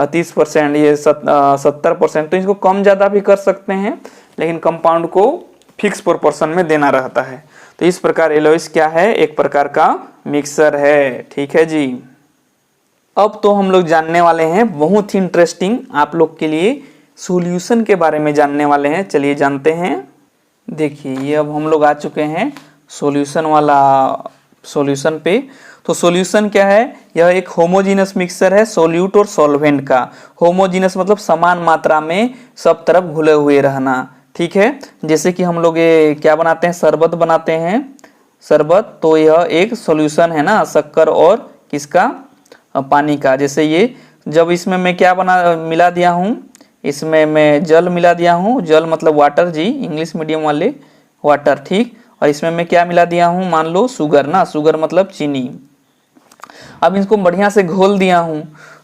30%, ये 70%, तो इसको कम ज़्यादा भी कर सकते हैं, लेकिन कंपाउंड को फिक्स प्रोपोर्शन में देना रहता है। तो इस प्रकार एलोइस क्या है, एक प्रकार का मिक्सर है। ठीक है जी। अब तो हम लोग जानने वाले हैं बहुत ही इंटरेस्टिंग आप लोग के लिए सॉल्यूशन के बारे में जानने वाले हैं। चलिए जानते हैं। देखिए ये अब हम लोग आ चुके हैं सॉल्यूशन वाला सॉल्यूशन पे। तो सॉल्यूशन क्या है, यह एक होमोजीनस मिक्सचर है सोल्यूट और सॉल्वेंट का। होमोजीनस मतलब समान मात्रा में सब तरफ घुले हुए रहना। ठीक है, जैसे कि हम लोग ये क्या बनाते हैं, शरबत बनाते हैं, शरबत, तो यह एक सॉल्यूशन है ना, शक्कर और किसका, पानी का। जैसे ये जब इसमें मैं क्या मिला दिया हूँ, इसमें मैं जल मिला दिया हूँ, जल मतलब वाटर जी, इंग्लिश मीडियम वाले वाटर, ठीक। और इसमें मैं क्या मिला दिया हूँ, मान लो शुगर ना, शुगर मतलब चीनी। अब इसको बढ़िया से घोल दिया हूँ,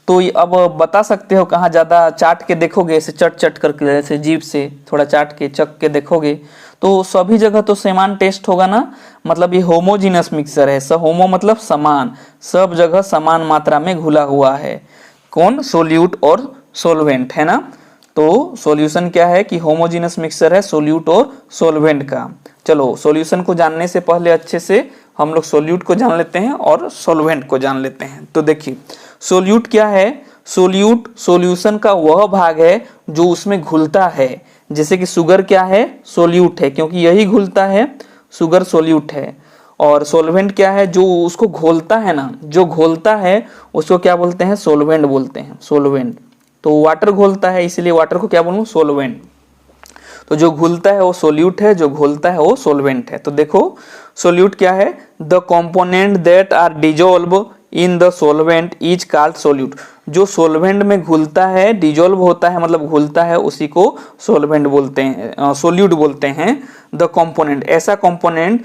तो अब बता सकते हो कहाँ ज़्यादा, चाट के देखोगे ऐसे चट चट करके, ऐसे जीभ से थोड़ा चाट के चख के देखोगे तो सभी जगह तो समान टेस्ट होगा ना। मतलब ये होमोजीनस मिक्सर है, होमो मतलब समान, सब जगह समान मात्रा में घुला हुआ है। कौन, सोल्यूट और सोलवेंट है ना। तो सॉल्यूशन क्या है कि होमोजीनस मिक्सचर है सोल्यूट और सोलवेंट का। चलो सॉल्यूशन को जानने से पहले अच्छे से हम लोग सोल्यूट को जान लेते हैं और सोलवेंट को जान लेते हैं। तो देखिए सोल्यूट क्या है, सोल्यूट सॉल्यूशन का वह भाग है जो उसमें घुलता है। जैसे कि शुगर क्या है, सोल्यूट है, क्योंकि यही घुलता है, शुगर सोल्यूट है। और सोलवेंट क्या है, जो उसको घोलता है ना, जो घोलता है उसको क्या बोलते हैं, सोलवेंट बोलते हैं, सोलवेंट। तो वाटर घोलता है, इसीलिए वाटर को क्या बोलूं, सोलवेंट। तो जो घुलता है वो सोल्यूट है, जो घोलता है वो सोलवेंट है। तो देखो सोल्यूट क्या है, the component that are dissolve in the solvent is called solute. जो सोलवेंट में घुलता है, डिजोल्व होता है मतलब घुलता है, उसी को सोलवेंट बोलते हैं, सोल्यूट बोलते हैं। द कंपोनेंट, ऐसा कंपोनेंट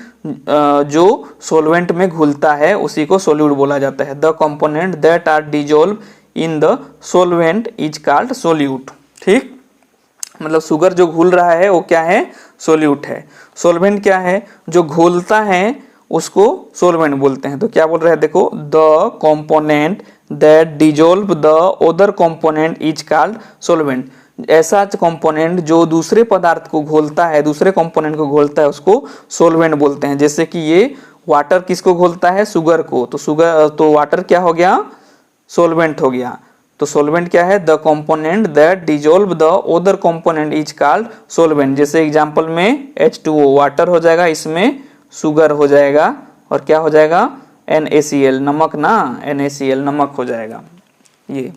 जो सोलवेंट में घुलता है उसी को सोल्यूट बोला जाता है। The component that are dissolve in the solvent is called solute. ठीक, मतलब शुगर जो घुल रहा है वो क्या है, सोल्यूट है। सोलवेंट क्या है, जो घोलता है उसको सोलवेंट बोलते हैं। तो क्या बोल रहे हैं, देखो the component that dissolve the other component is called solvent. ऐसा कंपोनेंट जो दूसरे पदार्थ को घोलता है, दूसरे कंपोनेंट को घोलता है, उसको सोलवेंट बोलते हैं। जैसे कि ये वाटर किसको घोलता है, शुगर को, तो शुगर, तो वाटर क्या हो गया, सोलवेंट हो गया। तो सोलवेंट क्या है, the component that dissolve the other component is called solvent. जैसे एग्जांपल में H2O वाटर हो जाएगा, इसमें शुगर हो जाएगा, और क्या हो जाएगा, NaCl, नमक ना, NaCl नमक हो जाएगा ये।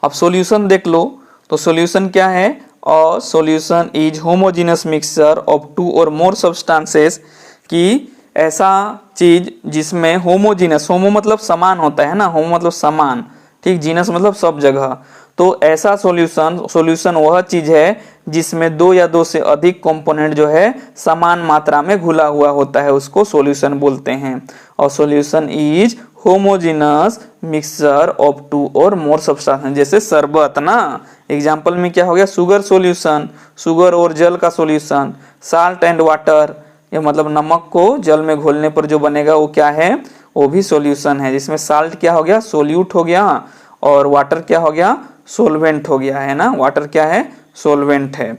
अब सॉल्यूशन देख लो, तो सॉल्यूशन क्या है, और solution is homogeneous mixture of two or more substances, की ऐसा चीज जिसमें होमोजीनस, होमो मतलब समान होता है ना, होमो मतलब समान, ठीक, जीनस मतलब सब जगह। तो ऐसा सॉल्यूशन वह चीज है जिसमें दो या दो से अधिक कंपोनेंट जो है समान मात्रा में घुला हुआ होता है, उसको सॉल्यूशन बोलते हैं। और solution is homogeneous mixture of two or more substance. जैसे शरबत ना, एग्जांपल में क्या हो गया, शुगर सॉल्यूशन, शुगर और जल का सॉल्यूशन। साल्ट एंड वाटर, ये मतलब नमक को जल में घोलने पर जो बनेगा वो क्या है, वो भी सॉल्यूशन है। जिसमें साल्ट क्या हो गया, सोल्यूट हो गया, और वाटर क्या हो गया, सोलवेंट हो गया है ना, वाटर क्या है, सोलवेंट है।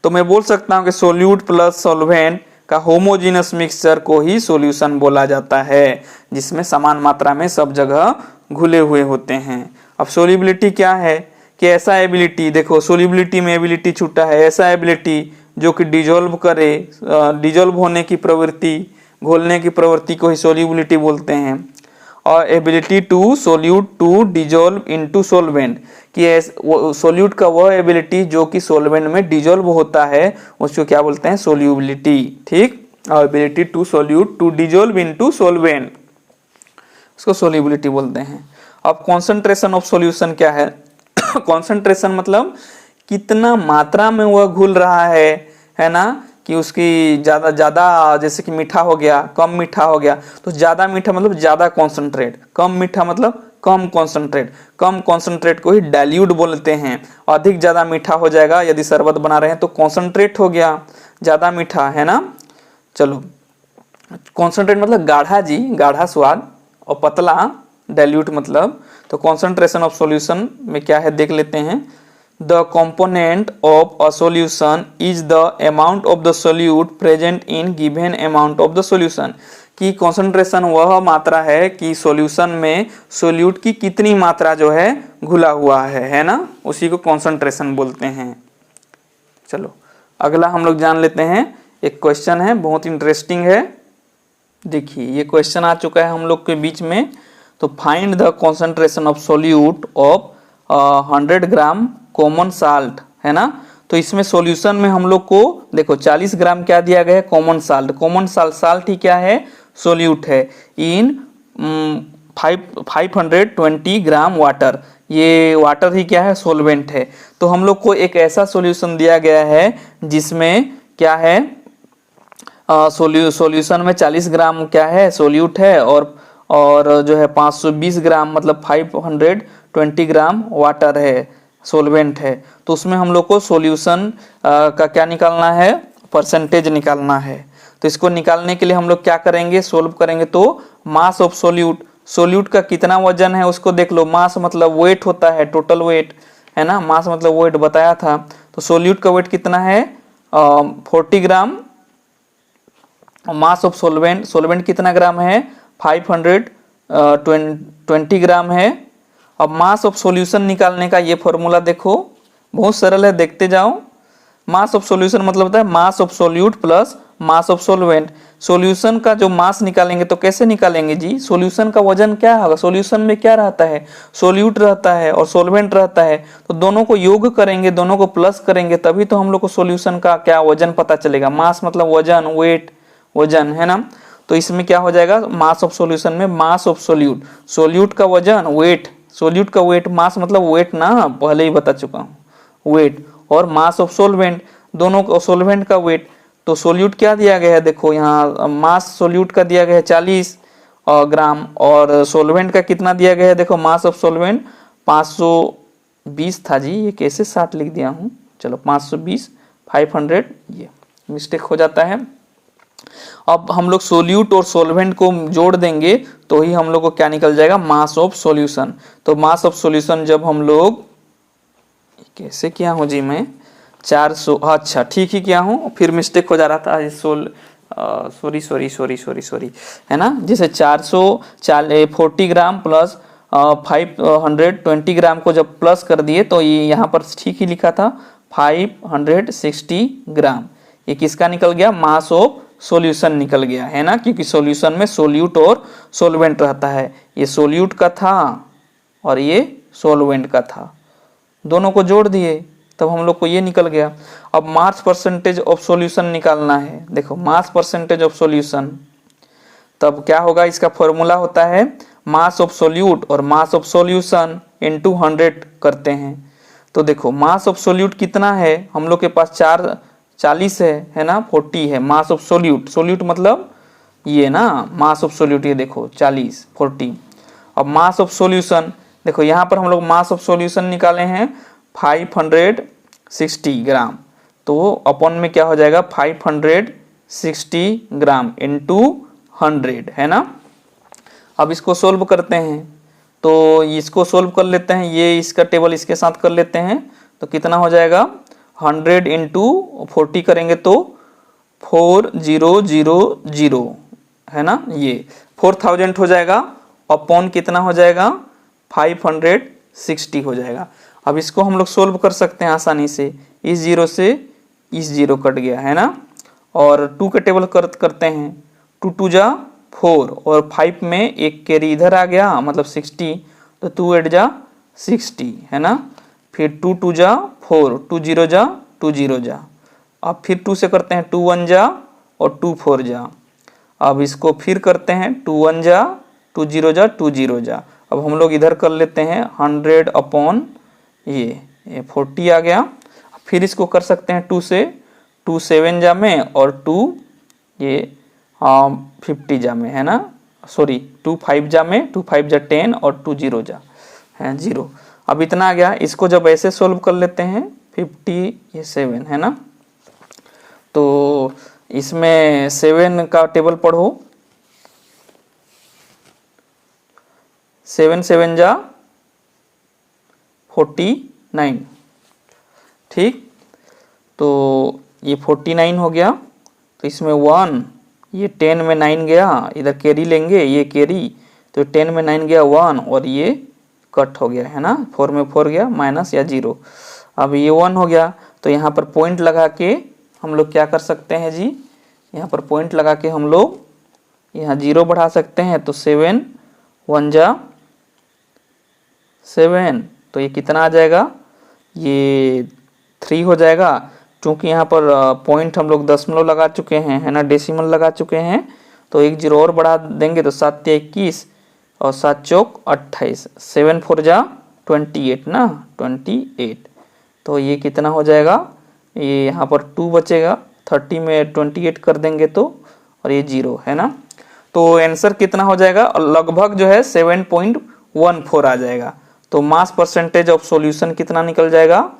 तो मैं बोल सकता हूँ कि सोल्यूट प्लस सोलवेंट का होमोजीनस मिक्सचर को ही सॉल्यूशन बोला जाता है, जिसमें समान मात्रा में सब जगह घुले हुए होते हैं। अब सोल्यूबिलिटी क्या है, कि ऐसा एबिलिटी, देखो सोल्यूबिलिटी में एबिलिटी छूटा है, ऐसा एबिलिटी जो कि डिजोल्व करे, डिजोल्व होने की प्रवृत्ति, घोलने की प्रवृत्ति को ही सोल्यूबिलिटी बोलते हैं। और ability to solute to dissolve into solvent, कि सोल्यूट का वह एबिलिटी जो कि सोलवेंट में डिजोल्व होता है, उसको क्या बोलते हैं, सोल्यूबिलिटी। ठीक, और ability to solute to dissolve into solvent, उसको सोल्यूबिलिटी बोलते हैं। अब कॉन्सेंट्रेशन ऑफ सॉल्यूशन क्या है, कॉन्सेंट्रेशन मतलब कितना मात्रा में वह घुल रहा है ना, कि उसकी ज्यादा जैसे कि मीठा हो गया, कम मीठा हो गया, तो ज्यादा मीठा मतलब ज्यादा कॉन्सेंट्रेट, कम मीठा मतलब कम कॉन्सेंट्रेट, कम कॉन्सेंट्रेट को ही डाइल्यूट बोलते हैं। अधिक ज्यादा मीठा हो जाएगा, यदि शरबत बना रहे हैं तो कॉन्सेंट्रेट हो गया, ज्यादा मीठा है ना, चलो, कॉन्सेंट्रेट मतलब गाढ़ा जी, गाढ़ा स्वाद, और पतला डाइल्यूट मतलब, तो कॉन्सेंट्रेशन ऑफ सॉल्यूशन में क्या है देख लेते हैं। The component of a solution is the amount of the solute present in given amount of the solution, कि कॉन्सेंट्रेशन वह मात्रा है कि सॉल्यूशन में सोल्यूट की कितनी मात्रा जो है घुला हुआ है ना, उसी को कॉन्सेंट्रेशन बोलते हैं। चलो अगला हम लोग जान लेते हैं, एक क्वेश्चन है बहुत इंटरेस्टिंग है। देखिए ये क्वेश्चन आ चुका है हम लोग के बीच में। तो find the concentration of solute of 100 gram common salt, है ना। तो इसमें सॉल्यूशन में हम लोग को देखो 40 ग्राम क्या दिया गया है, common salt. Common salt, salt ही क्या है, सोल्यूट है। इन 520 ग्राम वाटर, ये वाटर ही क्या है, सोलवेंट है। तो हम लोग को एक ऐसा सॉल्यूशन दिया गया है जिसमें क्या है, सॉल्यूशन में 40 ग्राम क्या है, सोल्यूट है, और जो है 520 ग्राम मतलब 520 ग्राम वाटर है, सोलवेंट है। तो उसमें हम लोग को सॉल्यूशन का क्या निकालना है, परसेंटेज निकालना है। तो इसको निकालने के लिए हम लोग क्या करेंगे, सोल्व करेंगे। तो मास ऑफ सोल्यूट, सोल्यूट का कितना वजन है उसको देख लो। मास मतलब वेट होता है, टोटल वेट, है ना। मास मतलब वेट बताया था। तो सोल्यूट का वेट कितना है, 40 ग्राम। मास ऑफ सोलवेंट, सोलवेंट कितना ग्राम है, 520 ग्राम है। अब मास ऑफ सॉल्यूशन निकालने का ये फॉर्मूला देखो, बहुत सरल है, देखते जाओ। मास ऑफ सॉल्यूशन मतलब होता है mass of solute plus mass of solvent. Solution का जो मास निकालेंगे तो कैसे निकालेंगे जी, सॉल्यूशन का वजन क्या होगा, सॉल्यूशन में क्या रहता है, सोल्यूट रहता है और सोलवेंट रहता है। तो दोनों को योग करेंगे, दोनों को प्लस करेंगे, तभी तो हम लोग को सॉल्यूशन का क्या वजन पता चलेगा। मास मतलब वजन, वेट, वजन, है ना। तो इसमें क्या हो जाएगा, मास ऑफ सॉल्यूशन में मास ऑफ सोल्यूट, सोल्यूट का वजन, वेट, सोल्यूट का वेट, मास मतलब वेट ना, पहले ही बता चुका हूँ, वेट, और मास ऑफ सोलवेंट, दोनों को सोलवेंट का वेट। तो सोल्यूट क्या दिया गया है, देखो यहाँ मास सोल्यूट का दिया गया है 40 ग्राम, और सोलवेंट का कितना दिया गया है, देखो मास ऑफ सोलवेंट 520 था जी, ये कैसे 60 लिख दिया हूँ। चलो 520, 500, ये मिस्टेक हो जाता है। अब हम लोग सोल्यूट और सोलवेंट को जोड़ देंगे तो ही हम लोग को क्या निकल जाएगा, मास ऑफ सॉल्यूशन। तो मास ऑफ सॉल्यूशन जब हम लोग, कैसे किया हूँ जी मैं, 400, अच्छा ठीक ही किया हूँ, फिर मिस्टेक हो जा रहा था, सॉरी, है ना। जैसे 440 ग्राम प्लस 520 ग्राम को जब प्लस कर दिए तो ये यहाँ पर ठीक ही लिखा था 560 ग्राम। ये किसका निकल गया, मास ऑफ सॉल्यूशन निकल गया, है ना, क्योंकि सॉल्यूशन में सोल्यूट और सोलवेंट रहता है। ये सोल्यूट का था और ये सोलवेंट का था, दोनों को जोड़ दिए तब हम लोग को ये निकल गया। अब मास परसेंटेज ऑफ सॉल्यूशन निकालना है। देखो मास परसेंटेज ऑफ सॉल्यूशन, तब क्या होगा, इसका फॉर्मूला होता है मास ऑफ सोल्यूट और मास ऑफ सॉल्यूशन इनटू 100 करते हैं। तो देखो मास ऑफ सोल्यूट कितना है, हम लोग के पास 40 है ना, 40 है मास ऑफ सोल्यूट, सोल्यूट मतलब ये ना, मास ऑफ सोल्यूट ये देखो 40, 40। अब मास ऑफ सॉल्यूशन देखो, यहाँ पर हम लोग मास ऑफ सॉल्यूशन निकाले हैं 560 ग्राम, तो अपन में क्या हो जाएगा 560 ग्राम इंटू 100, है ना। अब इसको सोल्व करते हैं, तो इसको सोल्व कर लेते हैं, ये इसका टेबल इसके साथ कर लेते हैं। तो कितना हो जाएगा, 100 इंटू 40 करेंगे तो 4000, है ना, ये 4000 हो जाएगा। अपॉन कितना हो जाएगा, 560 हो जाएगा। अब इसको हम लोग सोल्व कर सकते हैं आसानी से, इस जीरो से इस जीरो कट गया, है ना। और 2 के टेबल करते हैं, 2 2 जा 4 और 5 में एक कैरी इधर आ गया मतलब 60, तो 2 8 जा 60, है ना। फिर 2 2 जा 4, 2 0 जा 2 0 जा। अब फिर 2 से करते हैं, 2 1 जा और 2 4 जा। अब इसको फिर करते हैं, 2 1 जा 2 0 जा 2 0 जा। अब हम लोग इधर कर लेते हैं 100 अपॉन ये 40 आ गया। फिर इसको कर सकते हैं 2 से, 2 7 जा में और 2 ये 50 जा में, है ना, सॉरी 2 5 जा में, 2 5 जा 10 और 2 0 जा है 0। अब इतना आ गया, इसको जब ऐसे सोल्व कर लेते हैं 50 ये 7, है ना। तो इसमें 7 का टेबल पढ़ो, 7 7 जा 49, ठीक। तो ये 49 हो गया, तो इसमें 1, ये 10 में 9 गया, इधर कैरी लेंगे, ये कैरी, तो 10 में 9 गया 1, और ये कट हो गया है ना, 4 में 4 गया माइनस या 0। अब ये 1 हो गया, तो यहाँ पर पॉइंट लगा के हम लोग क्या कर सकते हैं जी, यहाँ पर पॉइंट लगा के हम लोग यहाँ 0 बढ़ा सकते हैं। तो 7 1 जा 7, तो ये कितना आ जाएगा, ये 3 हो जाएगा। क्योंकि यहाँ पर पॉइंट हम लोग दशमलव लगा चुके हैं, है ना, डेसिमल लगा चुके हैं, तो एक 0 और बढ़ा देंगे, तो 7 21 और 7 चौक 28, 7 4 जा 28 ना, 28। तो ये कितना हो जाएगा, ये यहाँ पर 2 बचेगा, 30 में 28 कर देंगे तो, और ये 0 है ना। तो आंसर कितना हो जाएगा, लगभग जो है 7.14 आ जाएगा। तो मास परसेंटेज ऑफ सॉल्यूशन कितना निकल जाएगा,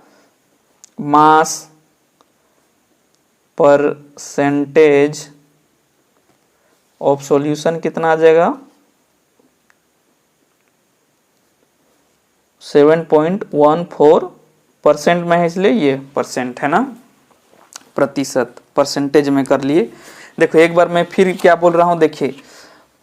मास परसेंटेज ऑफ सॉल्यूशन कितना आ जाएगा, 7.14% में है, इसलिए ये परसेंट है ना, प्रतिशत, परसेंटेज में कर लिए। देखो एक बार मैं फिर क्या बोल रहा हूं, देखिए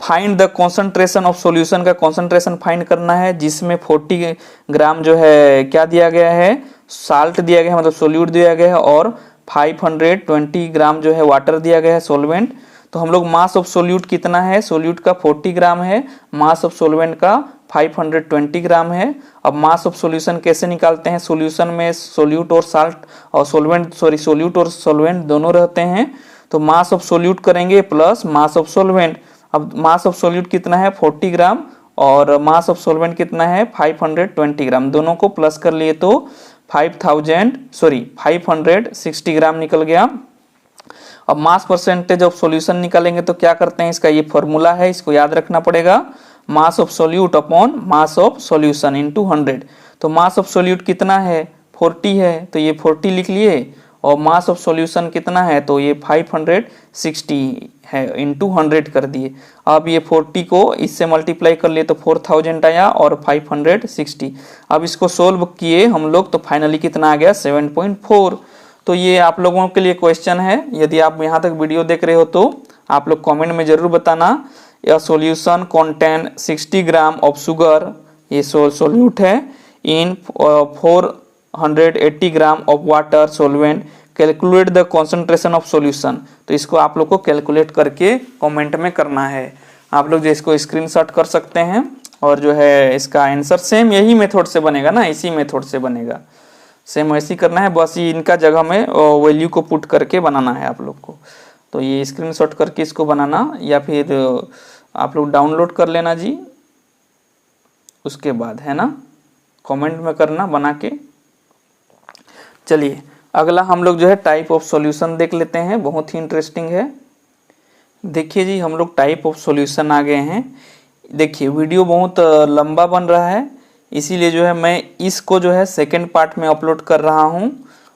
find the concentration of solution का कॉन्सेंट्रेशन फाइंड करना है, जिसमें 40 ग्राम जो है क्या दिया गया है, साल्ट दिया गया है, मतलब सोल्यूट दिया गया है, और 520 ग्राम जो है वाटर दिया गया है, सोलवेंट। तो हम लोग मास ऑफ सोल्यूट कितना है, सोल्यूट का 40 ग्राम है, मास ऑफ सोलवेंट का 520 ग्राम है। अब मास ऑफ सॉल्यूशन कैसे निकालते हैं, सॉल्यूशन में सोल्यूट और साल्ट और सोलवेंट, सोल्यूट और सोलवेंट दोनों रहते हैं। तो मास ऑफ सोल्यूट करेंगे प्लस मास ऑफ सोलवेंट। अब मास ऑफ सोल्यूट कितना है 40 ग्राम, और मास ऑफ सोलवेंट कितना है 520 ग्राम, दोनों को प्लस कर लिए तो 560 ग्राम निकल गया। अब मास परसेंटेज ऑफ सॉल्यूशन निकालेंगे तो क्या करते हैं, इसका ये फॉर्मूला है, इसको याद रखना पड़ेगा, mass of solute upon mass of solution into 100। तो मास ऑफ सोल्यूट कितना है 40 है, तो ये 40 लिख लिए, और मास ऑफ सॉल्यूशन कितना है, तो ये 560 है, इनटू 100 कर दिए। अब ये 40 को इससे मल्टीप्लाई कर लिए तो 4000 आया, और 560। अब इसको सोल्व किए हम लोग, तो फाइनली कितना आ गया 7.4। तो ये आप लोगों के लिए क्वेश्चन है, यदि आप यहाँ तक वीडियो देख रहे हो तो आप लोग कमेंट में जरूर बताना। यह solution contain 60 gram of sugar, ये सोल्यूट है, इन 480 gram of water solvent, calculate the concentration of solution. तो इसको आप लोग को कैलकुलेट करके कमेंट में करना है। आप लोग जो इसको स्क्रीनशॉट कर सकते हैं, और जो है इसका आंसर सेम यही मेथड से बनेगा ना, इसी मेथड से बनेगा, सेम ऐसे ही करना है, बस ये इनका जगह में वैल्यू को पुट करके बनाना है आप लोग को। तो ये स्क्रीनशॉट करके इसको बनाना, या फिर आप लोग डाउनलोड कर लेना जी, उसके बाद है ना कमेंट में करना बना के। चलिए अगला हम लोग जो है टाइप ऑफ सॉल्यूशन देख लेते हैं, बहुत ही इंटरेस्टिंग है। देखिए जी हम लोग टाइप ऑफ सॉल्यूशन आ गए हैं। देखिए वीडियो बहुत लंबा बन रहा है, इसीलिए जो है मैं इसको जो है सेकंड पार्ट में अपलोड कर रहा हूँ।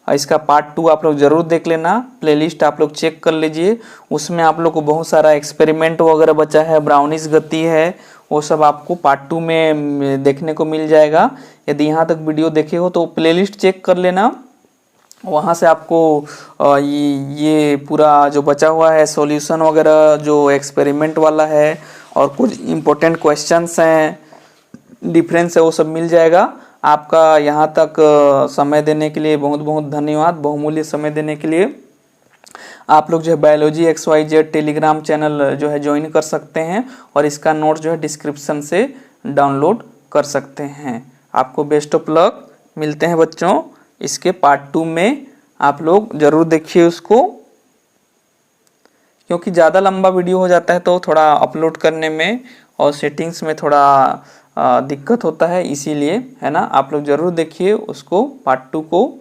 इसका पार्ट 2 आप लोग जरूर देख लेना, प्लेलिस्ट आप लोग चेक कर लीजिए, उसमें आप लोग को बहुत सारा एक्सपेरिमेंट वगैरह बचा है, ब्राउनिश गति है, वो सब आपको पार्ट 2 में देखने को मिल जाएगा। यदि यहाँ तक वीडियो देखे हो तो प्लेलिस्ट चेक कर लेना, वहाँ से आपको ये पूरा जो बचा हुआ है सॉल्यूशन वगैरह जो एक्सपेरिमेंट वाला है, और कुछ इम्पोर्टेंट क्वेश्चंस हैं, डिफरेंस है, वो सब मिल जाएगा। आपका यहाँ तक समय देने के लिए बहुत बहुत धन्यवाद, बहुमूल्य समय देने के लिए। आप लोग जो है बायोलॉजी XYZ टेलीग्राम चैनल जो है ज्वाइन कर सकते हैं, और इसका नोट जो है डिस्क्रिप्शन से डाउनलोड कर सकते हैं। आपको बेस्ट ऑफ लक, मिलते हैं बच्चों इसके पार्ट 2 में। आप लोग जरूर देखिए उसको, क्योंकि ज़्यादा लंबा वीडियो हो जाता है तो थोड़ा अपलोड करने में और सेटिंग्स में थोड़ा दिक्कत होता है, इसीलिए है ना। आप लोग जरूर देखिए उसको, पार्ट 2 को।